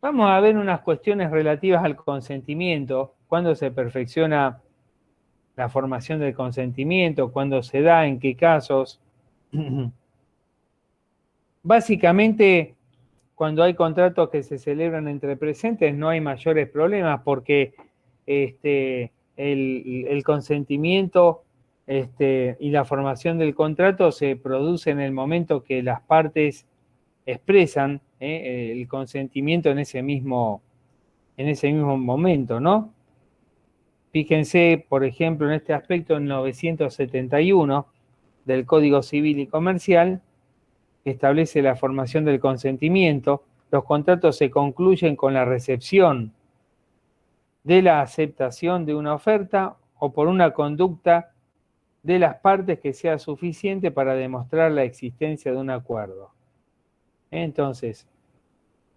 Vamos a ver unas cuestiones relativas al consentimiento. ¿Cuándo se perfecciona la formación del consentimiento? ¿Cuándo se da? ¿En qué casos? Básicamente, cuando hay contratos que se celebran entre presentes, no hay mayores problemas porque el consentimiento y la formación del contrato se produce en el momento que las partes expresan el consentimiento en ese mismo momento, ¿no? Fíjense, por ejemplo, en este aspecto, en 971 del Código Civil y Comercial, que establece la formación del consentimiento. Los contratos se concluyen con la recepción de la aceptación de una oferta o por una conducta de las partes que sea suficiente para demostrar la existencia de un acuerdo. Entonces,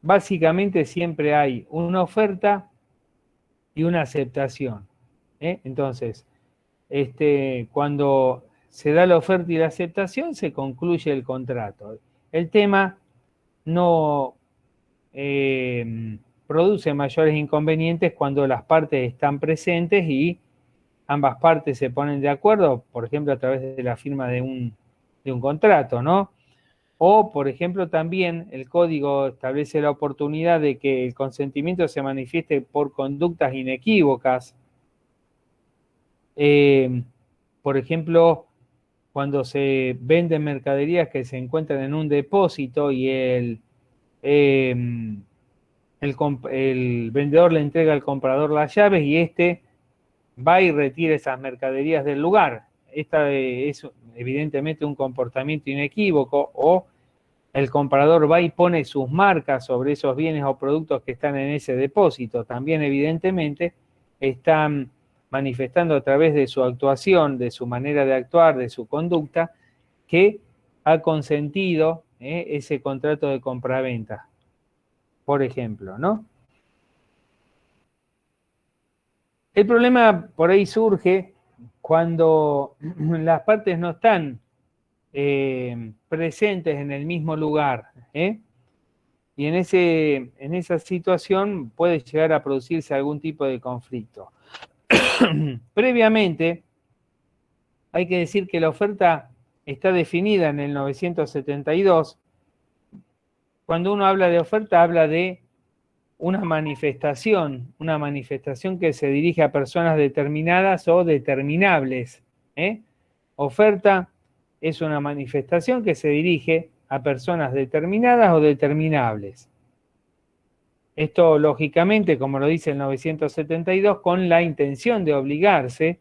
básicamente siempre hay una oferta y una aceptación. Entonces, cuando se da la oferta y la aceptación, se concluye el contrato. El tema no produce mayores inconvenientes cuando las partes están presentes y ambas partes se ponen de acuerdo, por ejemplo, a través de la firma de un contrato, ¿no? O, por ejemplo, también el código establece la oportunidad de que el consentimiento se manifieste por conductas inequívocas. Por ejemplo, cuando se venden mercaderías que se encuentran en un depósito y el vendedor le entrega al comprador las llaves y éste va y retira esas mercaderías del lugar. Esta es evidentemente un comportamiento inequívoco, o el comprador va y pone sus marcas sobre esos bienes o productos que están en ese depósito. También evidentemente están manifestando a través de su actuación, de su manera de actuar, de su conducta, que ha consentido ese contrato de compraventa, por ejemplo, ¿no? El problema por ahí surge cuando las partes no están presentes en el mismo lugar, y en esa situación puede llegar a producirse algún tipo de conflicto. Previamente, hay que decir que la oferta está definida en el 972. Cuando uno habla de oferta, habla de una manifestación que se dirige a personas determinadas o determinables. Oferta es una manifestación que se dirige a personas determinadas o determinables. Esto, lógicamente, como lo dice el 972, con la intención de obligarse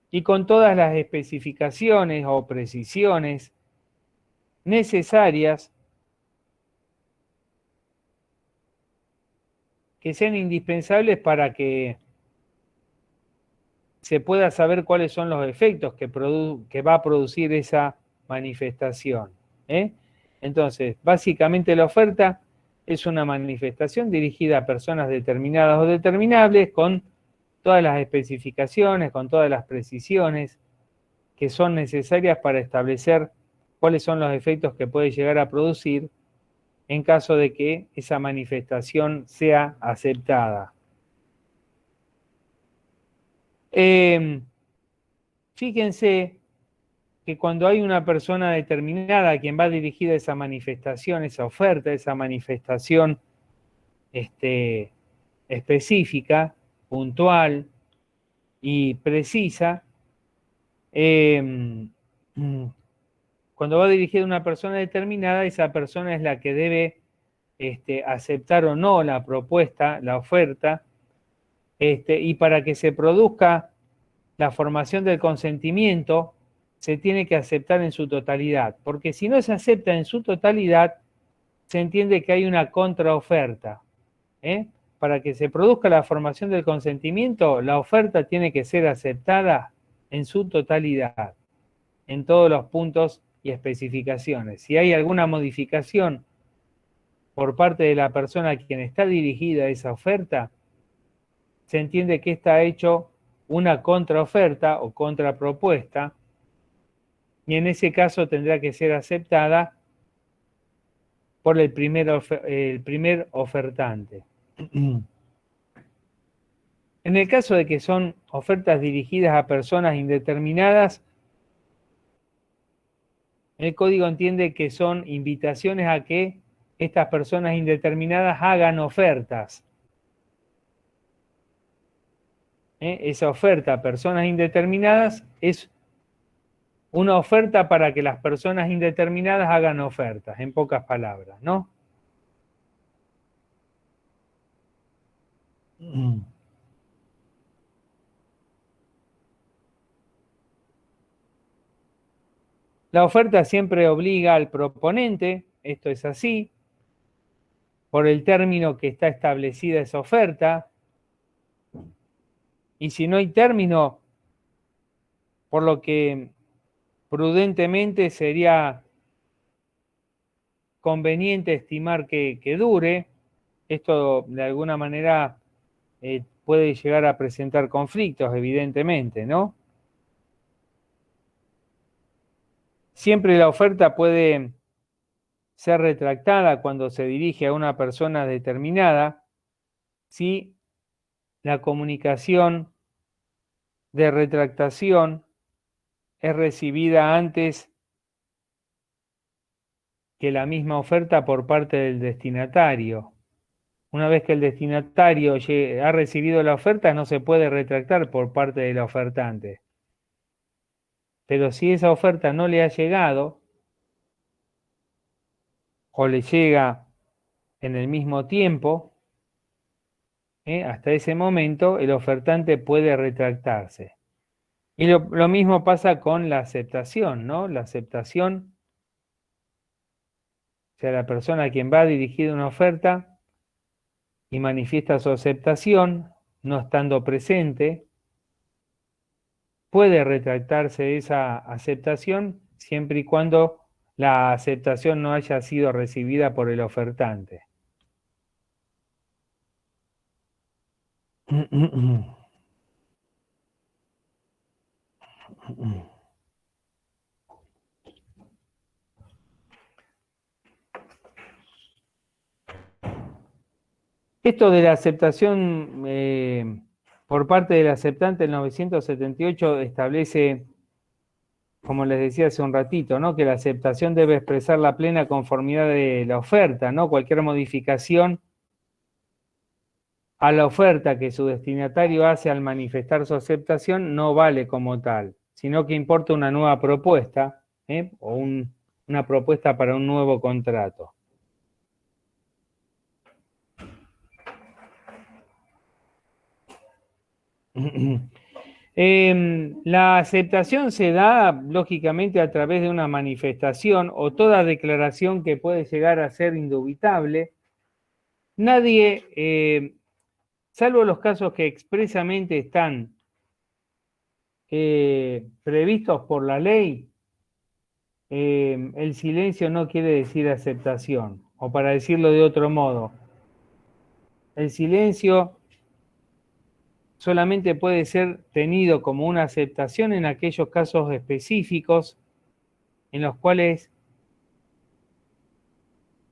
y con todas las especificaciones o precisiones necesarias que sean indispensables para que se pueda saber cuáles son los efectos que va a producir esa manifestación. Entonces, básicamente la oferta es una manifestación dirigida a personas determinadas o determinables, con todas las especificaciones, con todas las precisiones que son necesarias para establecer cuáles son los efectos que puede llegar a producir en caso de que esa manifestación sea aceptada. Fíjense que cuando hay una persona determinada a quien va dirigida esa manifestación, esa oferta, esa manifestación específica, puntual y precisa, cuando va dirigida a una persona determinada, esa persona es la que debe aceptar o no la propuesta, la oferta, y para que se produzca la formación del consentimiento, se tiene que aceptar en su totalidad, porque si no se acepta en su totalidad, se entiende que hay una contraoferta. Para que se produzca la formación del consentimiento, la oferta tiene que ser aceptada en su totalidad, en todos los puntos y especificaciones. Si hay alguna modificación por parte de la persona a quien está dirigida esa oferta, se entiende que está hecho una contraoferta o contrapropuesta, y en ese caso tendrá que ser aceptada por el primer ofertante. En el caso de que son ofertas dirigidas a personas indeterminadas, el código entiende que son invitaciones a que estas personas indeterminadas hagan ofertas. Esa oferta a personas indeterminadas es una oferta para que las personas indeterminadas hagan ofertas, en pocas palabras, ¿no? La oferta siempre obliga al proponente, esto es así, por el término que está establecida esa oferta, y si no hay término, por lo que prudentemente sería conveniente estimar que dure. Esto de alguna manera puede llegar a presentar conflictos, evidentemente, ¿no? Siempre la oferta puede ser retractada cuando se dirige a una persona determinada si la comunicación de retractación es recibida antes que la misma oferta por parte del destinatario. Una vez que el destinatario ha recibido la oferta, no se puede retractar por parte del ofertante. Pero si esa oferta no le ha llegado, o le llega en el mismo tiempo, hasta ese momento el ofertante puede retractarse. Y lo mismo pasa con la aceptación, ¿no? La aceptación, o sea, la persona a quien va dirigida una oferta y manifiesta su aceptación, no estando presente, puede retractarse de esa aceptación siempre y cuando la aceptación no haya sido recibida por el ofertante. Esto de la aceptación por parte del aceptante, el 978 establece, como les decía hace un ratito, ¿no? Que la aceptación debe expresar la plena conformidad de la oferta, ¿no? Cualquier modificación a la oferta que su destinatario hace al manifestar su aceptación no vale como tal, sino que importa una nueva propuesta, o una propuesta para un nuevo contrato. La aceptación se da, lógicamente, a través de una manifestación o toda declaración que puede llegar a ser indubitable. Nadie, salvo los casos que expresamente están previstos por la ley, el silencio no quiere decir aceptación. O para decirlo de otro modo, el silencio solamente puede ser tenido como una aceptación en aquellos casos específicos en los cuales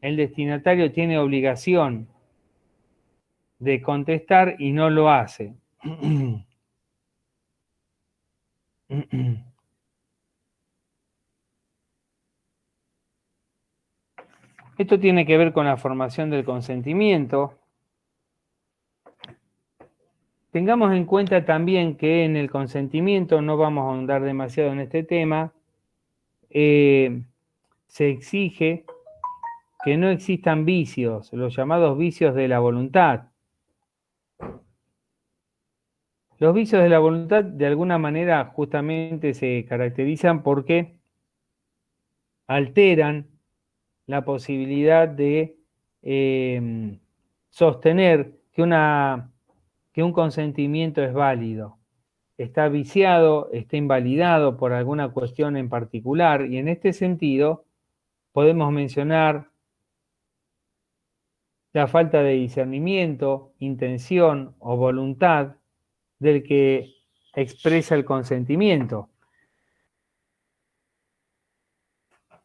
el destinatario tiene obligación de contestar y no lo hace. Esto tiene que ver con la formación del consentimiento. Tengamos en cuenta también que en el consentimiento, no vamos a ahondar demasiado en este tema, se exige que no existan vicios, los llamados vicios de la voluntad. Los vicios de la voluntad de alguna manera justamente se caracterizan porque alteran la posibilidad de sostener que un consentimiento es válido. Está viciado, está invalidado por alguna cuestión en particular, y en este sentido podemos mencionar la falta de discernimiento, intención o voluntad del que expresa el consentimiento.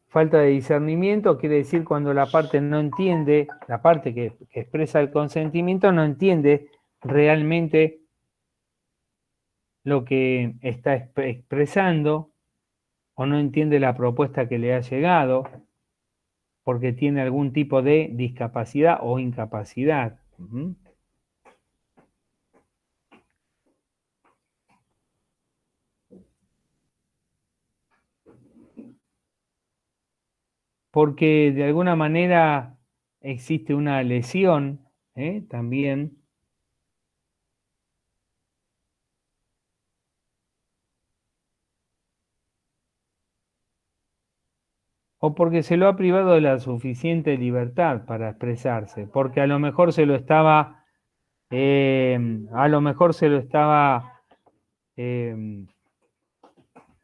Falta de discernimiento quiere decir cuando la parte no entiende, la parte que expresa el consentimiento no entiende realmente lo que está expresando, o no entiende la propuesta que le ha llegado, porque tiene algún tipo de discapacidad o incapacidad. Porque de alguna manera existe una lesión también. O porque se lo ha privado de la suficiente libertad para expresarse, porque a lo mejor se lo estaba, de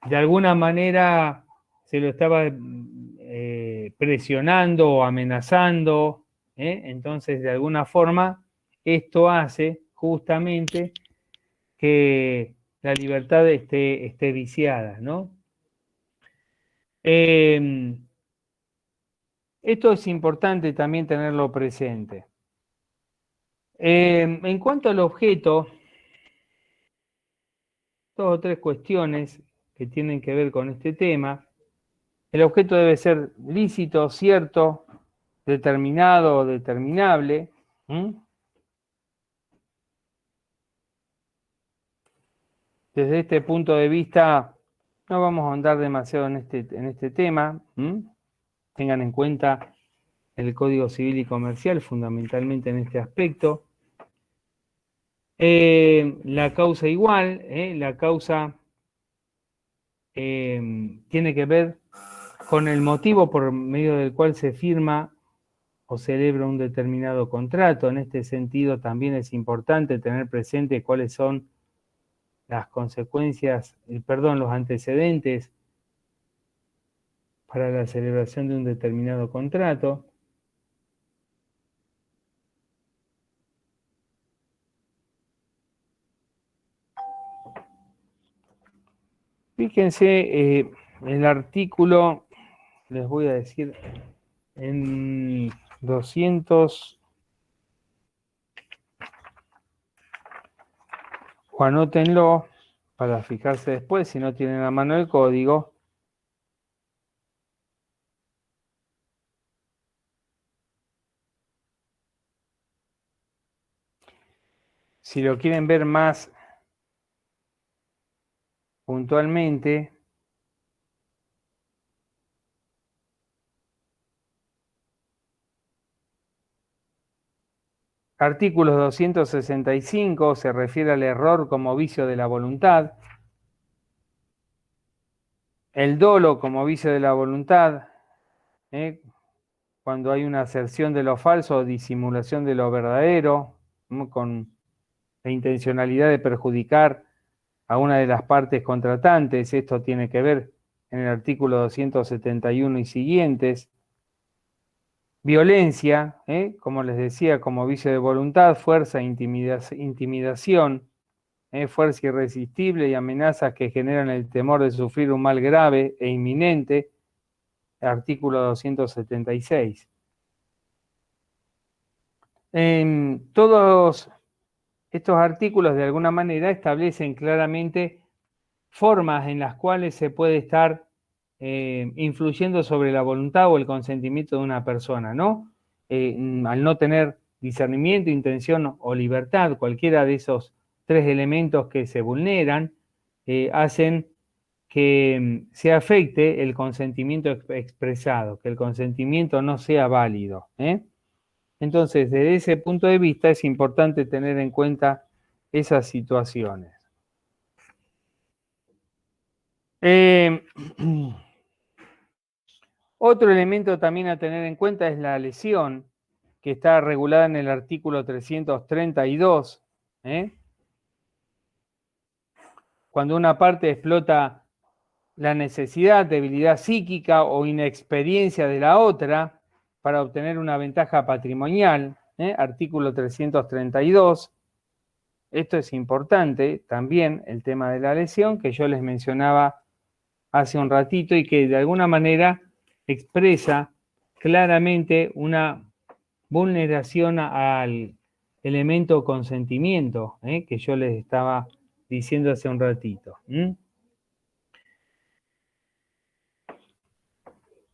alguna manera se lo estaba presionando o amenazando, entonces de alguna forma esto hace justamente que la libertad esté viciada, ¿no? Esto es importante también tenerlo presente. En cuanto al objeto, 2 o 3 cuestiones que tienen que ver con este tema. El objeto debe ser lícito, cierto, determinado o determinable. Desde este punto de vista, no vamos a ahondar demasiado en este tema. Tengan en cuenta el Código Civil y Comercial, fundamentalmente en este aspecto. La causa igual, la causa tiene que ver con el motivo por medio del cual se firma o celebra un determinado contrato. En este sentido también es importante tener presente cuáles son las consecuencias, los antecedentes para la celebración de un determinado contrato. Fíjense, el artículo, les voy a decir, en 200, o anótenlo para fijarse después, si no tienen a mano el código. Si lo quieren ver más puntualmente, artículo 265 se refiere al error como vicio de la voluntad, el dolo como vicio de la voluntad, cuando hay una aserción de lo falso o disimulación de lo verdadero, con la intencionalidad de perjudicar a una de las partes contratantes. Esto tiene que ver en el artículo 271 y siguientes. Violencia, como les decía, como vicio de voluntad, fuerza, intimidación, fuerza irresistible y amenazas que generan el temor de sufrir un mal grave e inminente, artículo 276. Todos estos artículos de alguna manera establecen claramente formas en las cuales se puede estar influyendo sobre la voluntad o el consentimiento de una persona, ¿no? Al no tener discernimiento, intención o libertad, cualquiera de esos 3 elementos que se vulneran, hacen que se afecte el consentimiento expresado, que el consentimiento no sea válido. Entonces, desde ese punto de vista es importante tener en cuenta esas situaciones. Otro elemento también a tener en cuenta es la lesión, que está regulada en el artículo 332. Cuando una parte explota la necesidad, debilidad psíquica o inexperiencia de la otra para obtener una ventaja patrimonial, artículo 332. Esto es importante también, el tema de la lesión, que yo les mencionaba hace un ratito y que de alguna manera expresa claramente una vulneración al elemento consentimiento, que yo les estaba diciendo hace un ratito.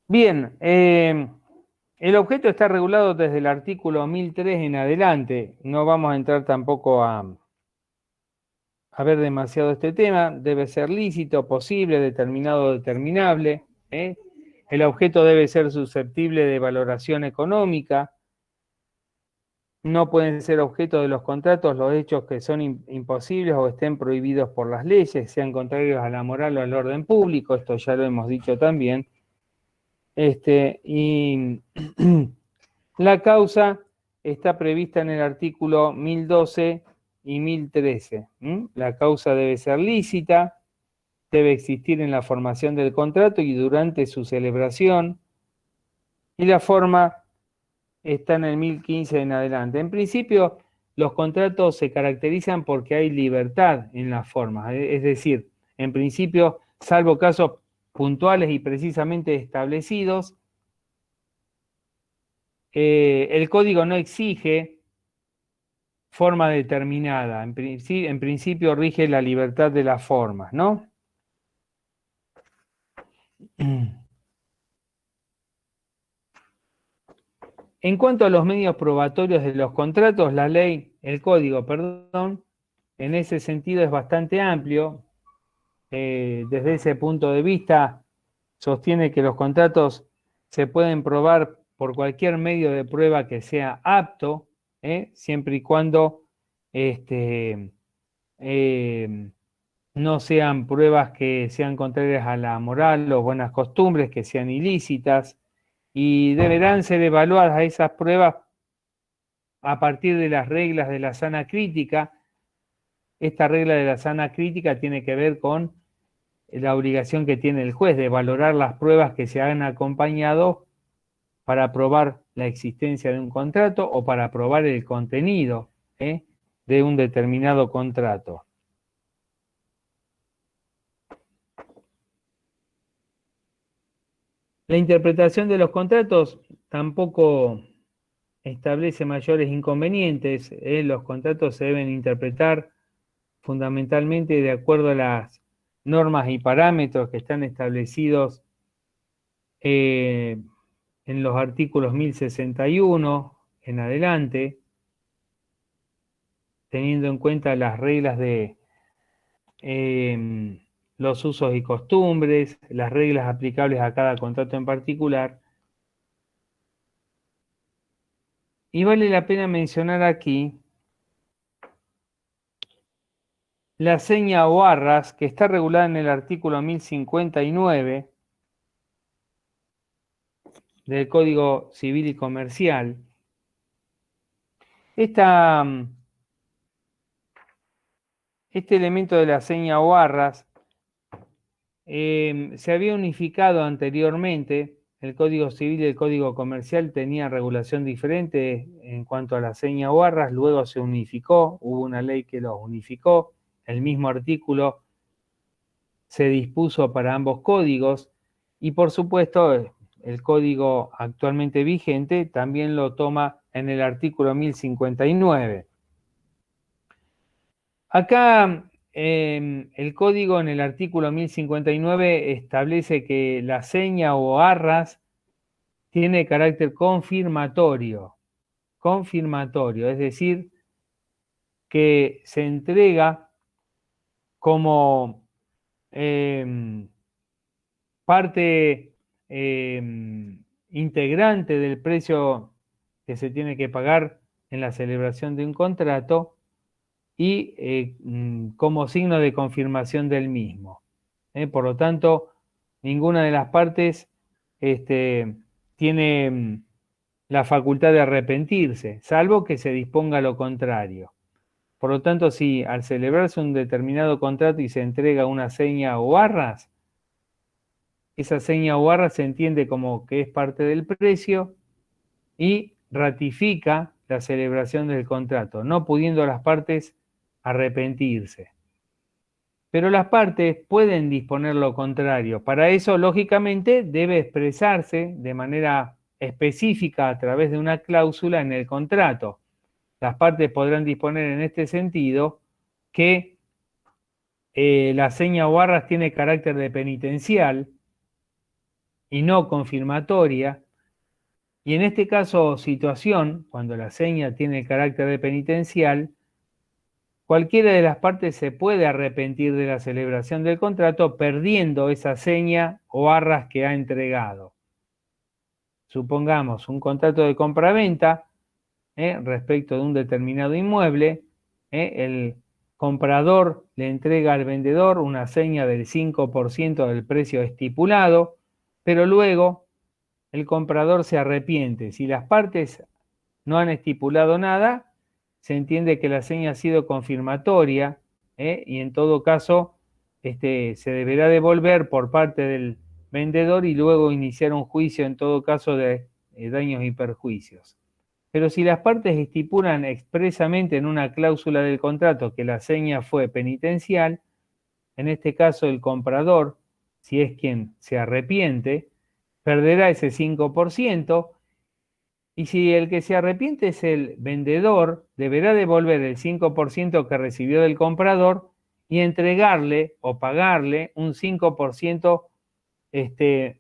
Bien, el objeto está regulado desde el artículo 1003 en adelante. No vamos a entrar tampoco a ver demasiado este tema. Debe ser lícito, posible, determinado, determinable. El objeto debe ser susceptible de valoración económica. No pueden ser objeto de los contratos los hechos que son imposibles o estén prohibidos por las leyes, sean contrarios a la moral o al orden público. Esto ya lo hemos dicho también. Y la causa está prevista en el artículo 1012 y 1013. La causa debe ser lícita, debe existir en la formación del contrato y durante su celebración, y la forma está en el 1015 en adelante. En principio, los contratos se caracterizan porque hay libertad en las formas, es decir, en principio, salvo casos puntuales y precisamente establecidos, el código no exige forma determinada. En principio rige la libertad de las formas, ¿no? En cuanto a los medios probatorios de los contratos, el código, perdón, en ese sentido es bastante amplio. Desde ese punto de vista, sostiene que los contratos se pueden probar por cualquier medio de prueba que sea apto, siempre y cuando no sean pruebas que sean contrarias a la moral o buenas costumbres, que sean ilícitas, y deberán ser evaluadas esas pruebas a partir de las reglas de la sana crítica. Esta regla de la sana crítica tiene que ver con la obligación que tiene el juez de valorar las pruebas que se han acompañado para probar la existencia de un contrato o para probar el contenido de un determinado contrato. La interpretación de los contratos tampoco establece mayores inconvenientes. Los contratos se deben interpretar fundamentalmente de acuerdo a las normas y parámetros que están establecidos en los artículos 1061 en adelante, teniendo en cuenta las reglas de los usos y costumbres, las reglas aplicables a cada contrato en particular. Y vale la pena mencionar aquí la seña o arras, que está regulada en el artículo 1059 del Código Civil y Comercial. Este elemento de la seña o arras se había unificado anteriormente. El Código Civil y el Código Comercial tenían regulación diferente en cuanto a la seña o arras, luego se unificó, hubo una ley que los unificó, el mismo artículo se dispuso para ambos códigos y por supuesto el código actualmente vigente también lo toma en el artículo 1059. Acá el código en el artículo 1059 establece que la seña o arras tiene carácter confirmatorio, es decir, que se entrega como parte integrante del precio que se tiene que pagar en la celebración de un contrato y como signo de confirmación del mismo. Por lo tanto, ninguna de las partes tiene la facultad de arrepentirse, salvo que se disponga lo contrario. Por lo tanto, si al celebrarse un determinado contrato y se entrega una seña o arras, esa seña o arras se entiende como que es parte del precio y ratifica la celebración del contrato, no pudiendo las partes arrepentirse. Pero las partes pueden disponer lo contrario. Para eso, lógicamente, debe expresarse de manera específica a través de una cláusula en el contrato. Las partes podrán disponer en este sentido que la seña o arras tiene carácter de penitencial y no confirmatoria. Y en este caso o situación, cuando la seña tiene el carácter de penitencial, cualquiera de las partes se puede arrepentir de la celebración del contrato perdiendo esa seña o arras que ha entregado. Supongamos un contrato de compraventa respecto de un determinado inmueble, el comprador le entrega al vendedor una seña del 5% del precio estipulado, pero luego el comprador se arrepiente. Si las partes no han estipulado nada, se entiende que la seña ha sido confirmatoria y en todo caso se deberá devolver por parte del vendedor y luego iniciar un juicio en todo caso de daños y perjuicios. Pero si las partes estipulan expresamente en una cláusula del contrato que la seña fue penitencial, en este caso el comprador, si es quien se arrepiente, perderá ese 5% Y si el que se arrepiente es el vendedor, deberá devolver el 5% que recibió del comprador y entregarle o pagarle un 5%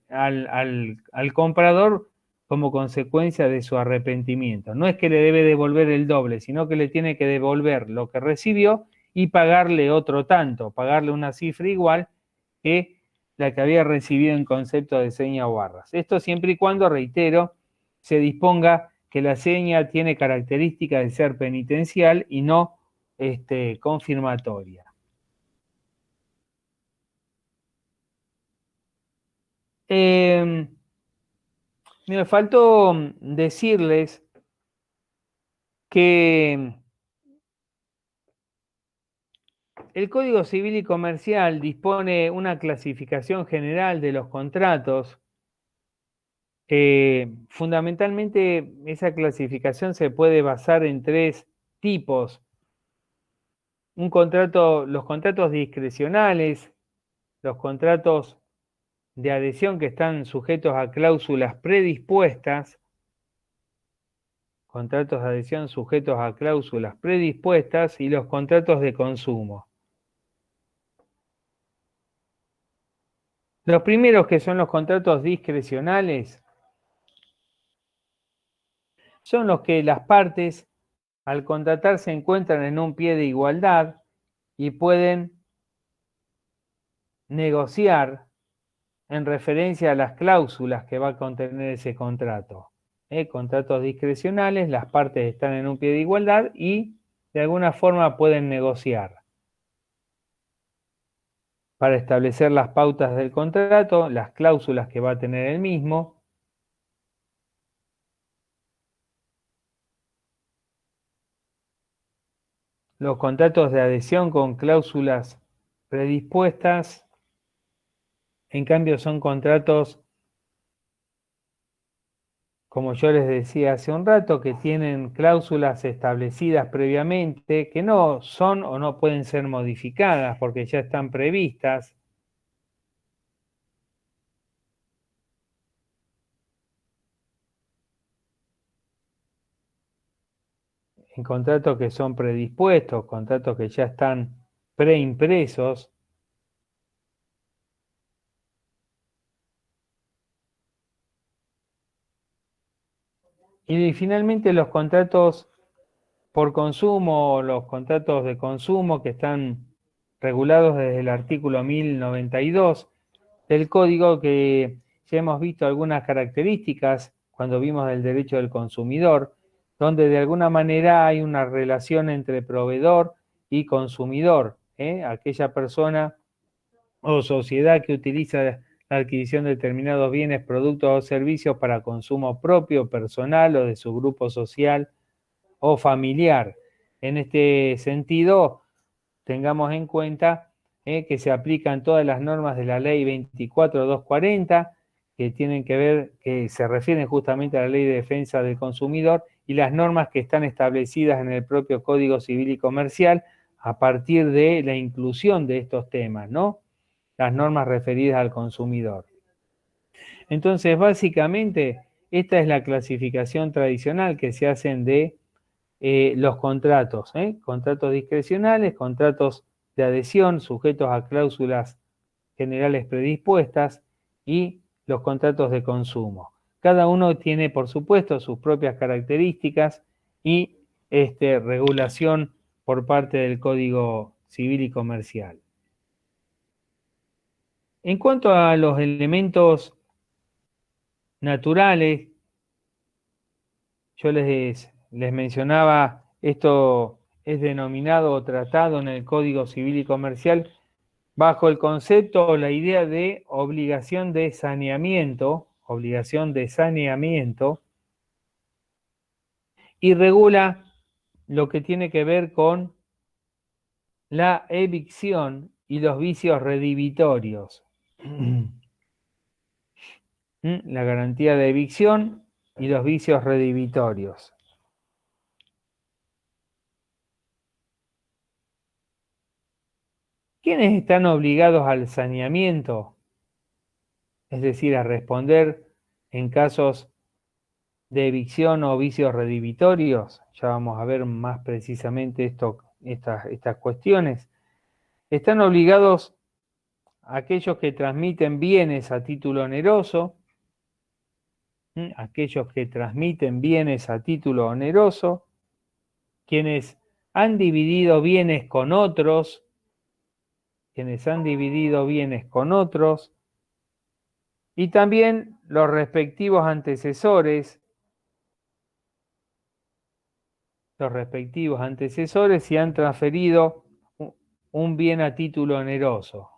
al comprador como consecuencia de su arrepentimiento. No es que le debe devolver el doble, sino que le tiene que devolver lo que recibió y pagarle otro tanto, pagarle una cifra igual que la que había recibido en concepto de seña o barras. Esto siempre y cuando, reitero, se disponga que la seña tiene características de ser penitencial y no confirmatoria. Me faltó decirles que el Código Civil y Comercial dispone una clasificación general de los contratos. Fundamentalmente, esa clasificación se puede basar en 3 tipos. Los contratos discrecionales, los contratos de adhesión que están sujetos a cláusulas predispuestas, contratos de adhesión sujetos a cláusulas predispuestas y los contratos de consumo. Los primeros, que son los contratos discrecionales, son los que las partes al contratar se encuentran en un pie de igualdad y pueden negociar en referencia a las cláusulas que va a contener ese contrato. Contratos discrecionales, las partes están en un pie de igualdad y de alguna forma pueden negociar para establecer las pautas del contrato, las cláusulas que va a tener el mismo. Los contratos de adhesión con cláusulas predispuestas, en cambio, son contratos, como yo les decía hace un rato, que tienen cláusulas establecidas previamente, que no son o no pueden ser modificadas porque ya están previstas. En contratos que son predispuestos, contratos que ya están preimpresos. Y finalmente los contratos por consumo, los contratos de consumo que están regulados desde el artículo 1092 del Código, que ya hemos visto algunas características cuando vimos el derecho del consumidor, donde de alguna manera hay una relación entre proveedor y consumidor, aquella persona o sociedad que utiliza la adquisición de determinados bienes, productos o servicios para consumo propio, personal o de su grupo social o familiar. En este sentido, tengamos en cuenta que se aplican todas las normas de la ley 24.240 que tienen que ver, que se refieren justamente a la ley de defensa del consumidor y las normas que están establecidas en el propio Código Civil y Comercial a partir de la inclusión de estos temas, ¿no? Las normas referidas al consumidor. Entonces, básicamente, esta es la clasificación tradicional que se hacen de los contratos, contratos discrecionales, contratos de adhesión sujetos a cláusulas generales predispuestas y los contratos de consumo. Cada uno tiene, por supuesto, sus propias características y regulación por parte del Código Civil y Comercial. En cuanto a los elementos naturales, yo les mencionaba, esto es denominado o tratado en el Código Civil y Comercial bajo el concepto o la idea de obligación de saneamiento, y regula lo que tiene que ver con la evicción y los vicios redivitorios. La garantía de evicción y los vicios redivitorios. ¿Quiénes están obligados al saneamiento? Es decir, a responder en casos de evicción o vicios redivitorios, ya vamos a ver más precisamente estas cuestiones, están obligados aquellos que transmiten bienes a título oneroso, aquellos que transmiten bienes a título oneroso, quienes han dividido bienes con otros, y también los respectivos antecesores, si han transferido un bien a título oneroso.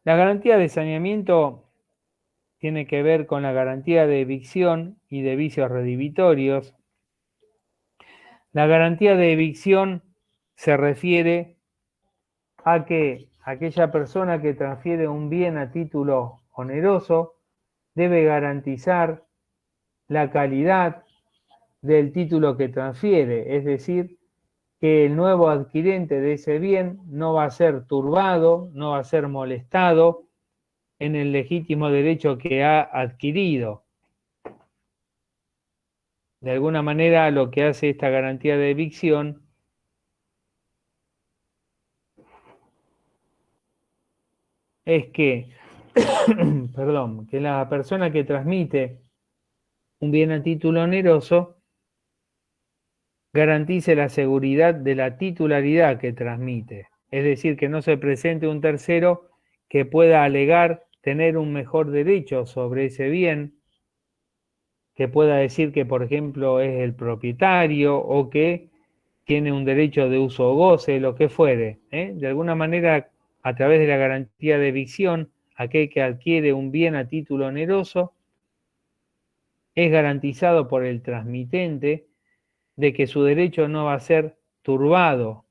La garantía de saneamiento tiene que ver con la garantía de evicción y de vicios redivitorios. La garantía de evicción se refiere a que aquella persona que transfiere un bien a título oneroso debe garantizar la calidad del título que transfiere, es decir, que el nuevo adquirente de ese bien no va a ser turbado, no va a ser molestado en el legítimo derecho que ha adquirido. De alguna manera, lo que hace esta garantía de evicción es que, que la persona que transmite un bien a título oneroso garantice la seguridad de la titularidad que transmite. Es decir, que no se presente un tercero que pueda alegar tener un mejor derecho sobre ese bien, que pueda decir que, por ejemplo, es el propietario o que tiene un derecho de uso o goce, lo que fuere. De alguna manera, a través de la garantía de evicción, aquel que adquiere un bien a título oneroso es garantizado por el transmitente de que su derecho no va a ser turbado,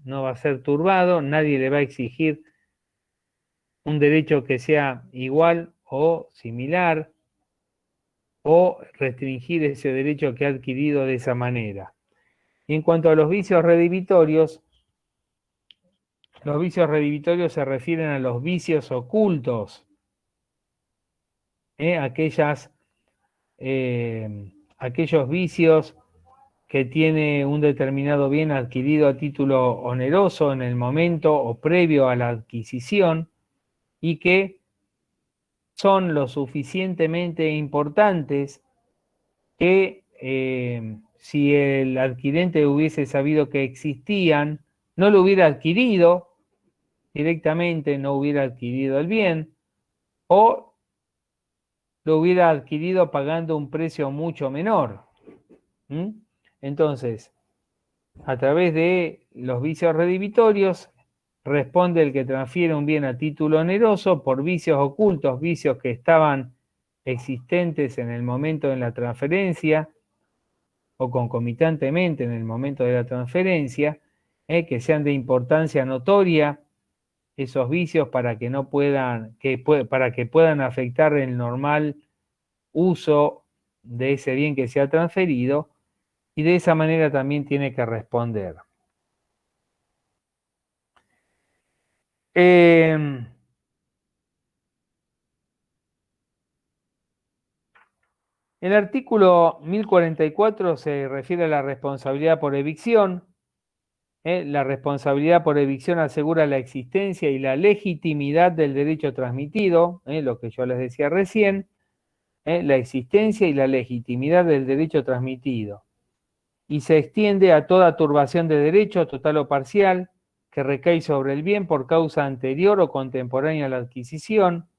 no va a ser turbado, nadie le va a exigir un derecho que sea igual o similar o restringir ese derecho que ha adquirido de esa manera. Y en cuanto a los vicios redivitorios se refieren a los vicios ocultos, aquellos vicios que tiene un determinado bien adquirido a título oneroso en el momento o previo a la adquisición y que son lo suficientemente importantes que si el adquirente hubiese sabido que existían, no lo hubiera adquirido directamente, no hubiera adquirido el bien, o lo hubiera adquirido pagando un precio mucho menor. Entonces, a través de los vicios redivitorios, responde el que transfiere un bien a título oneroso por vicios ocultos, vicios que estaban existentes en el momento de la transferencia o concomitantemente en el momento de la transferencia, que sean de importancia notoria esos vicios para que no puedan, para que puedan afectar el normal uso de ese bien que se ha transferido, y de esa manera también tiene que responder. El artículo 1044 se refiere a la responsabilidad por evicción. La responsabilidad por evicción asegura la existencia y la legitimidad del derecho transmitido, lo que yo les decía recién, la existencia y la legitimidad del derecho transmitido. Y se extiende a toda turbación de derecho, total o parcial, que recae sobre el bien por causa anterior o contemporánea a la adquisición,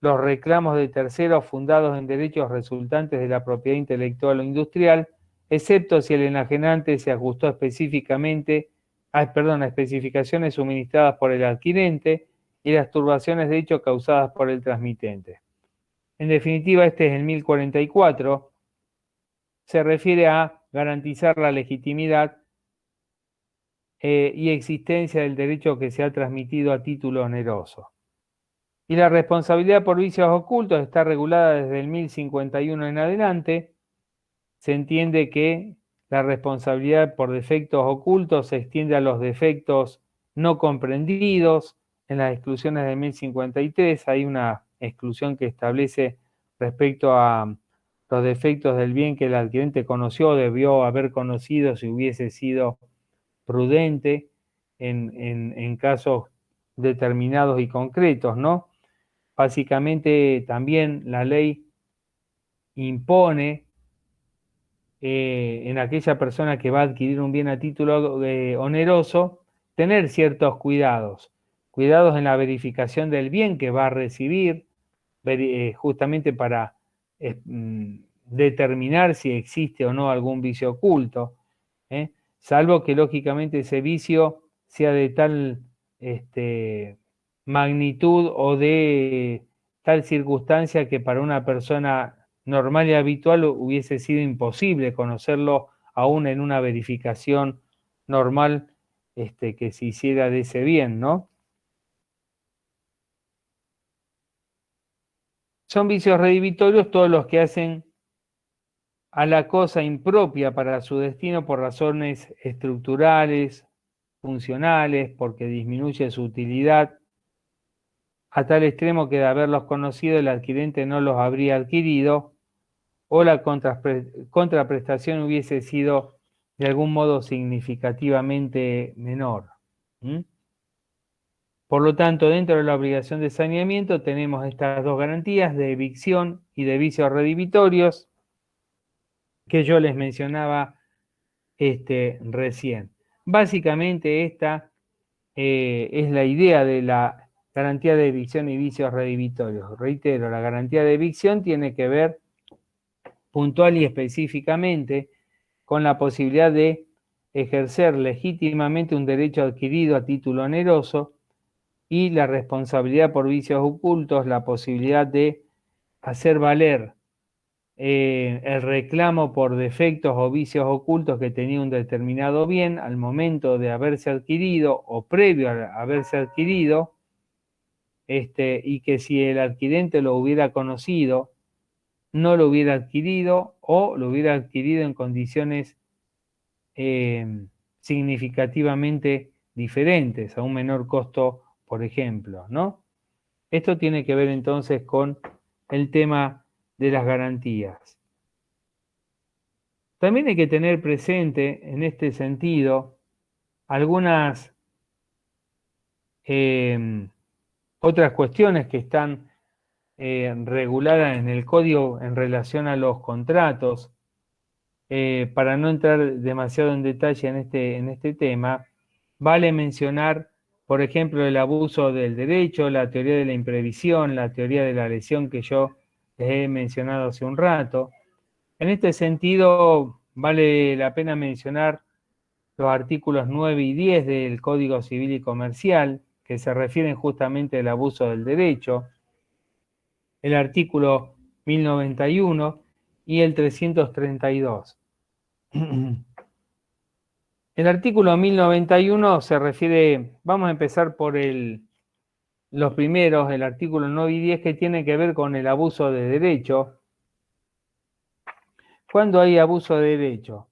los reclamos de terceros fundados en derechos resultantes de la propiedad intelectual o industrial, excepto si el enajenante se ajustó específicamente a especificaciones suministradas por el adquirente y las turbaciones de hecho causadas por el transmitente. En definitiva, este es el 1044, se refiere a garantizar la legitimidad y existencia del derecho que se ha transmitido a título oneroso. Y la responsabilidad por vicios ocultos está regulada desde el 1051 en adelante. Se entiende que la responsabilidad por defectos ocultos se extiende a los defectos no comprendidos en las exclusiones de 1053 hay una exclusión que establece respecto a los defectos del bien que el adquirente conoció o debió haber conocido si hubiese sido prudente en casos determinados y concretos, ¿no? Básicamente también la ley impone en aquella persona que va a adquirir un bien a título oneroso tener ciertos cuidados en la verificación del bien que va a recibir, justamente para determinar si existe o no algún vicio oculto, salvo que lógicamente ese vicio sea de tal magnitud o de tal circunstancia que para una persona normal y habitual hubiese sido imposible conocerlo aún en una verificación normal que se hiciera de ese bien, ¿no? Son vicios redimitorios todos los que hacen a la cosa impropia para su destino por razones estructurales, funcionales, porque disminuye su utilidad, a tal extremo que de haberlos conocido el adquirente no los habría adquirido, o la contraprestación hubiese sido de algún modo significativamente menor. Por lo tanto, dentro de la obligación de saneamiento tenemos estas dos garantías de evicción y de vicios redimitorios que yo les mencionaba recién. Básicamente esta es la idea de la garantía de evicción y vicios redimitorios. Reitero, la garantía de evicción tiene que ver puntual y específicamente con la posibilidad de ejercer legítimamente un derecho adquirido a título oneroso y la responsabilidad por vicios ocultos, la posibilidad de hacer valer el reclamo por defectos o vicios ocultos que tenía un determinado bien al momento de haberse adquirido o previo a haberse adquirido, y que si el adquirente lo hubiera conocido, no lo hubiera adquirido o lo hubiera adquirido en condiciones significativamente diferentes, a un menor costo, por ejemplo, ¿no? Esto tiene que ver entonces con el tema de las garantías. También hay que tener presente en este sentido algunas otras cuestiones que están reguladas en el código en relación a los contratos. Para no entrar demasiado en detalle en este tema, vale mencionar, por ejemplo, el abuso del derecho, la teoría de la imprevisión, la teoría de la lesión que yo les he mencionado hace un rato. En este sentido, vale la pena mencionar los artículos 9 y 10 del Código Civil y Comercial, que se refieren justamente al abuso del derecho, el artículo 1091 y el 332. El artículo 1091 se refiere, vamos a empezar por los primeros, el artículo 9 y 10, que tiene que ver con el abuso de derecho. ¿Cuándo hay abuso de derecho?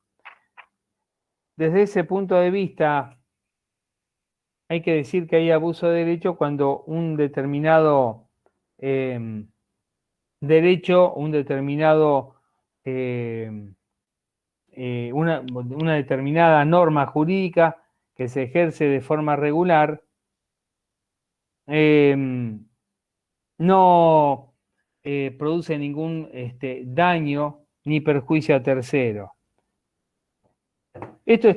Desde ese punto de vista, hay que decir que hay abuso de derecho cuando un determinado derecho, un determinado, una determinada norma jurídica que se ejerce de forma regular, no produce ningún daño ni perjuicio a tercero. Esto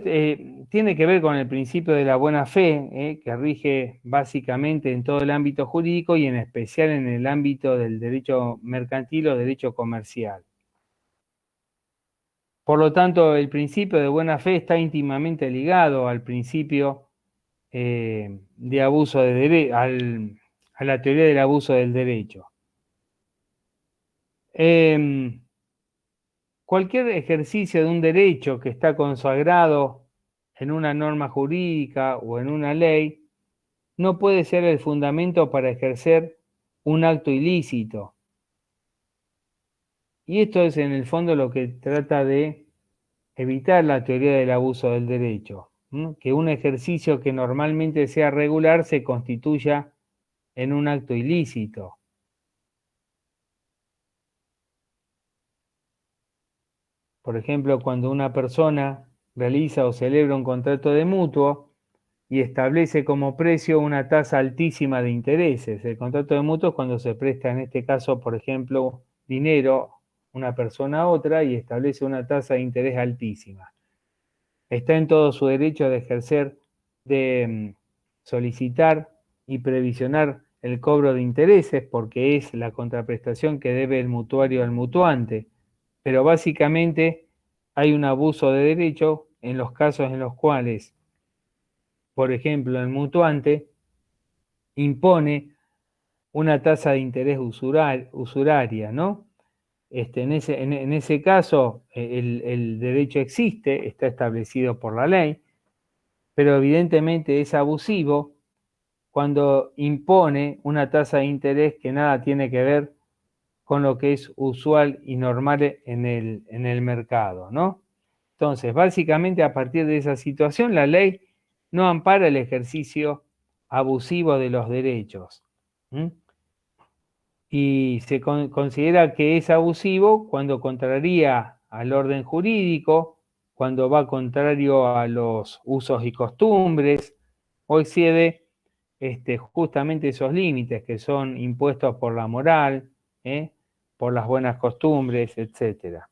tiene que ver con el principio de la buena fe, que rige básicamente en todo el ámbito jurídico y en especial en el ámbito del derecho mercantil o derecho comercial. Por lo tanto, el principio de buena fe está íntimamente ligado al principio de abuso de derecho, a la teoría del abuso del derecho. Cualquier ejercicio de un derecho que está consagrado en una norma jurídica o en una ley no puede ser el fundamento para ejercer un acto ilícito. Y esto es en el fondo lo que trata de evitar la teoría del abuso del derecho. que un ejercicio que normalmente sea regular se constituya en un acto ilícito. Por ejemplo, cuando una persona realiza o celebra un contrato de mutuo y establece como precio una tasa altísima de intereses. El contrato de mutuo es cuando se presta, en este caso, por ejemplo, dinero una persona a otra y establece una tasa de interés altísima. Está en todo su derecho de ejercer, de solicitar y previsionar el cobro de intereses, porque es la contraprestación que debe el mutuario al mutuante. Pero básicamente hay un abuso de derecho en los casos en los cuales, por ejemplo, el mutuante impone una tasa de interés usuraria, ¿no? En ese caso, el derecho existe, está establecido por la ley, pero evidentemente es abusivo cuando impone una tasa de interés que nada tiene que ver con lo que es usual y normal en el mercado, ¿no? Entonces, básicamente a partir de esa situación, la ley no ampara el ejercicio abusivo de los derechos. Y se considera que es abusivo cuando contraría al orden jurídico, cuando va contrario a los usos y costumbres, o excede justamente esos límites que son impuestos por la moral, por las buenas costumbres, etc.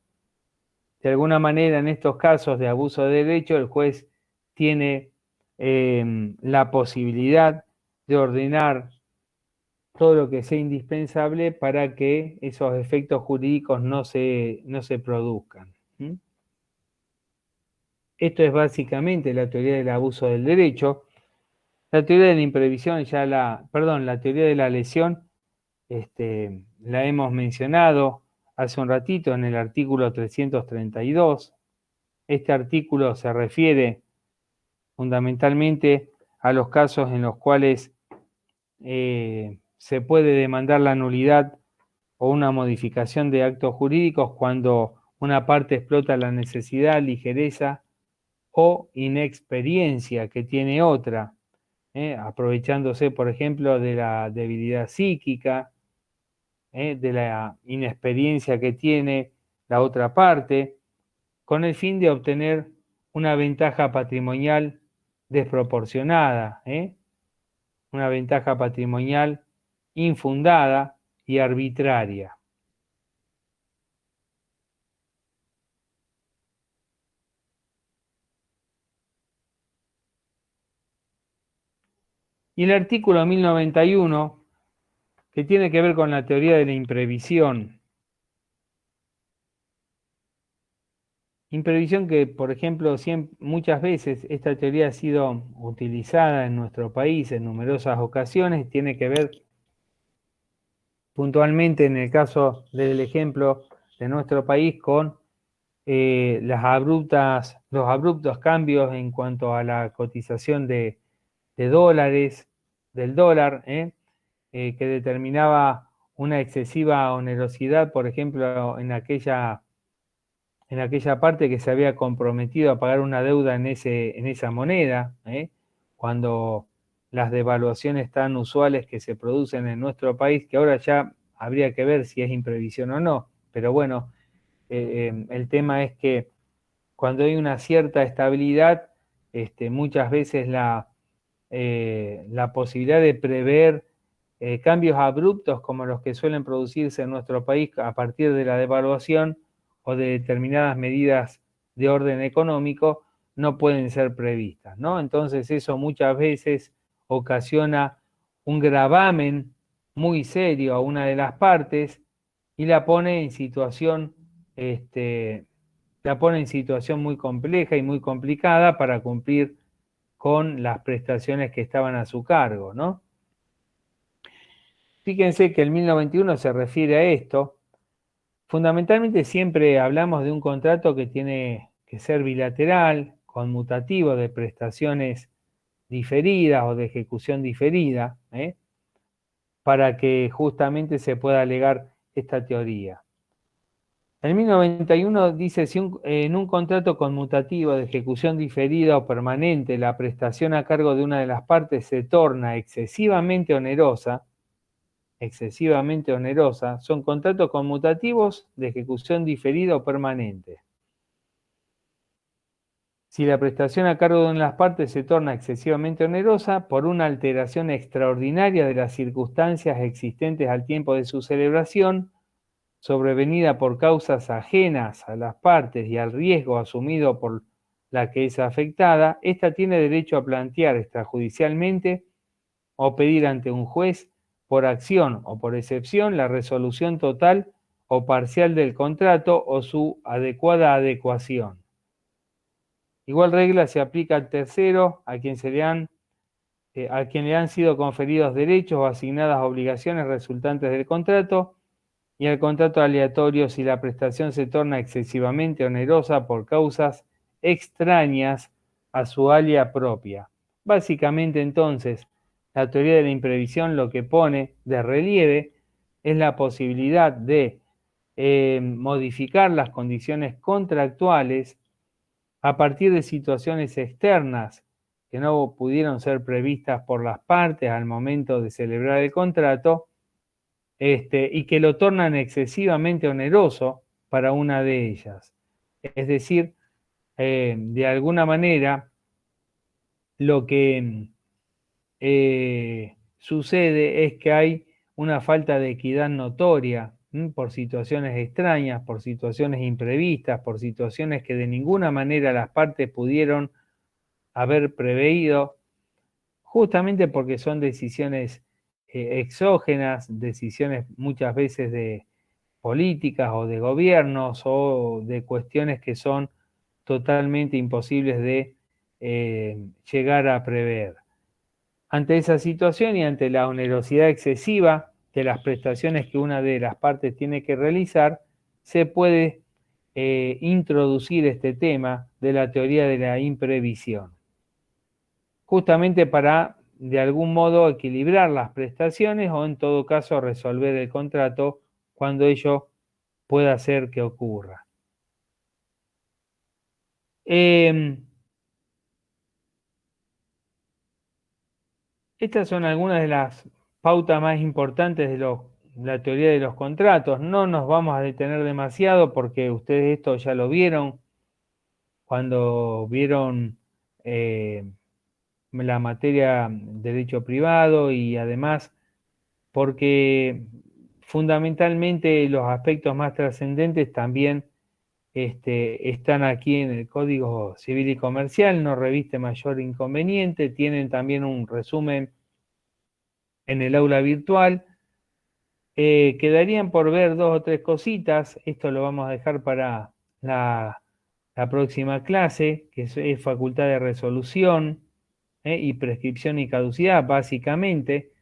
De alguna manera, en estos casos de abuso de derecho, el juez tiene la posibilidad de ordenar todo lo que sea indispensable para que esos efectos jurídicos no se produzcan. Esto es básicamente la teoría del abuso del derecho. La teoría de la imprevisión, la teoría de la lesión, la hemos mencionado hace un ratito en el artículo 332. Este artículo se refiere fundamentalmente a los casos en los cuales se puede demandar la nulidad o una modificación de actos jurídicos cuando una parte explota la necesidad, ligereza o inexperiencia que tiene otra, aprovechándose, por ejemplo, de la debilidad psíquica, de la inexperiencia que tiene la otra parte, con el fin de obtener una ventaja patrimonial desproporcionada, una ventaja patrimonial infundada y arbitraria. Y el artículo 1091, que tiene que ver con la teoría de la imprevisión. Imprevisión que, por ejemplo, muchas veces esta teoría ha sido utilizada en nuestro país en numerosas ocasiones, tiene que ver puntualmente en el caso del ejemplo de nuestro país con los abruptos cambios en cuanto a la cotización de dólares, del dólar, que determinaba una excesiva onerosidad, por ejemplo, en aquella parte que se había comprometido a pagar una deuda en esa moneda, cuando las devaluaciones tan usuales que se producen en nuestro país, que ahora ya habría que ver si es imprevisión o no, pero bueno, el tema es que cuando hay una cierta estabilidad, muchas veces la posibilidad de prever cambios abruptos como los que suelen producirse en nuestro país a partir de la devaluación o de determinadas medidas de orden económico no pueden ser previstas, ¿no? Entonces eso muchas veces ocasiona un gravamen muy serio a una de las partes y la pone en situación muy compleja y muy complicada para cumplir con las prestaciones que estaban a su cargo, ¿no? Fíjense que el 1091 se refiere a esto. Fundamentalmente siempre hablamos de un contrato que tiene que ser bilateral, conmutativo de prestaciones diferidas o de ejecución diferida, para que justamente se pueda alegar esta teoría. El 1091 dice, si en un contrato conmutativo de ejecución diferida o permanente la prestación a cargo de una de las partes se torna excesivamente onerosa, son contratos conmutativos de ejecución diferida o permanente. Si la prestación a cargo de una de las partes se torna excesivamente onerosa por una alteración extraordinaria de las circunstancias existentes al tiempo de su celebración, sobrevenida por causas ajenas a las partes y al riesgo asumido por la que es afectada, ésta tiene derecho a plantear extrajudicialmente o pedir ante un juez por acción o por excepción la resolución total o parcial del contrato o su adecuada adecuación. Igual regla se aplica al tercero a quien le han sido conferidos derechos o asignadas obligaciones resultantes del contrato, y al contrato aleatorio si la prestación se torna excesivamente onerosa por causas extrañas a su alia propia. Básicamente, entonces, la teoría de la imprevisión lo que pone de relieve es la posibilidad de modificar las condiciones contractuales a partir de situaciones externas que no pudieron ser previstas por las partes al momento de celebrar el contrato, y que lo tornan excesivamente oneroso para una de ellas. Es decir, de alguna manera, lo que sucede es que hay una falta de equidad notoria por situaciones extrañas, por situaciones imprevistas, por situaciones que de ninguna manera las partes pudieron haber preveído, justamente porque son decisiones exógenas, decisiones muchas veces de políticas o de gobiernos o de cuestiones que son totalmente imposibles de llegar a prever. Ante esa situación y ante la onerosidad excesiva de las prestaciones que una de las partes tiene que realizar, se puede introducir este tema de la teoría de la imprevisión, justamente para de algún modo equilibrar las prestaciones o en todo caso resolver el contrato cuando ello pueda hacer que ocurra. Estas son algunas de las pautas más importantes de la teoría de los contratos. No nos vamos a detener demasiado porque ustedes esto ya lo vieron cuando vieron la materia derecho privado, y además porque fundamentalmente los aspectos más trascendentes también están aquí en el Código Civil y Comercial, no reviste mayor inconveniente, tienen también un resumen en el aula virtual. Quedarían por ver 2 o 3 cositas, esto lo vamos a dejar para la próxima clase, que es facultad de resolución y prescripción y caducidad, básicamente.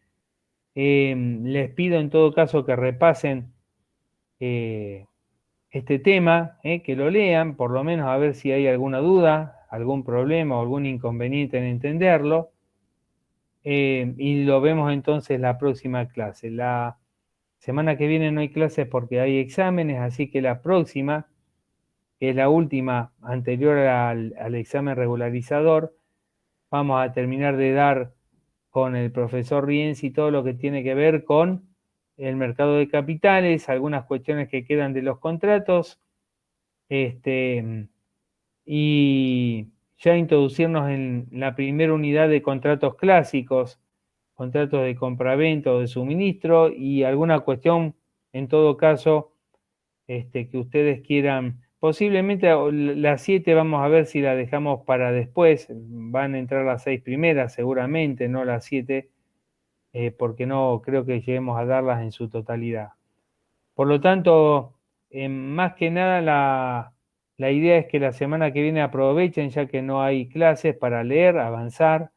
Les pido en todo caso que repasen este tema, que lo lean, por lo menos a ver si hay alguna duda, algún problema o algún inconveniente en entenderlo, y lo vemos entonces la próxima clase. La semana que viene no hay clases porque hay exámenes, así que la próxima, que es la última anterior al examen regularizador, vamos a terminar de dar con el profesor Rienzi todo lo que tiene que ver con el mercado de capitales, algunas cuestiones que quedan de los contratos, y ya introducirnos en la primera unidad de contratos clásicos, contratos de compraventa o de suministro, y alguna cuestión, en todo caso, que ustedes quieran. Posiblemente las 7 vamos a ver si la dejamos para después, van a entrar las 6 primeras seguramente, no las 7, porque no creo que lleguemos a darlas en su totalidad. Por lo tanto, más que nada la idea es que la semana que viene aprovechen, ya que no hay clases, para leer, avanzar,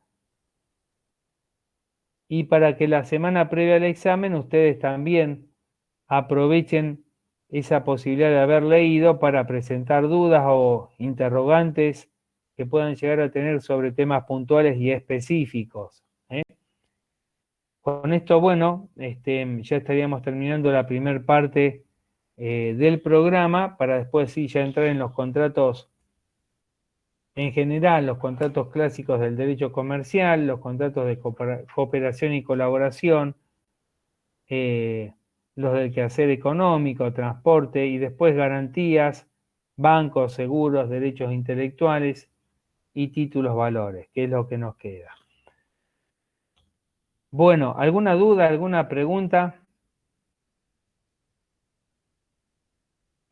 y para que la semana previa al examen ustedes también aprovechen esa posibilidad de haber leído para presentar dudas o interrogantes que puedan llegar a tener sobre temas puntuales y específicos. Con esto, bueno, ya estaríamos terminando la primera parte del programa para después sí ya entrar en los contratos, en general, los contratos clásicos del derecho comercial, los contratos de cooperación y colaboración, los del quehacer económico, transporte y después garantías, bancos, seguros, derechos intelectuales y títulos valores, que es lo que nos queda. Bueno, ¿alguna duda, alguna pregunta?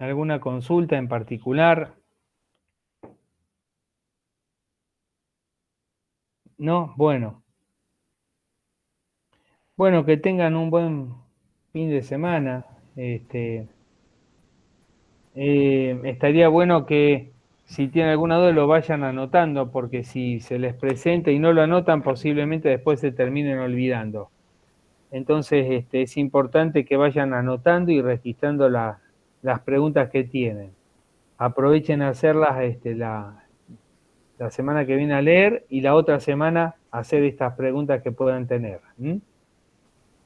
¿Alguna consulta en particular? ¿No? Bueno. Bueno, que tengan un buen fin de semana. Estaría bueno que si tienen alguna duda lo vayan anotando, porque si se les presenta y no lo anotan, posiblemente después se terminen olvidando. Entonces es importante que vayan anotando y registrando las preguntas que tienen. Aprovechen a hacerlas la semana que viene a leer y la otra semana hacer estas preguntas que puedan tener.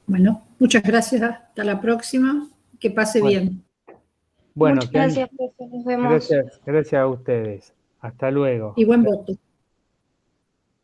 Bueno, muchas gracias. Hasta la próxima. Que pase bien. Bueno, Muchas gracias, profe. Nos vemos. Gracias a ustedes. Hasta luego. Y buen voto.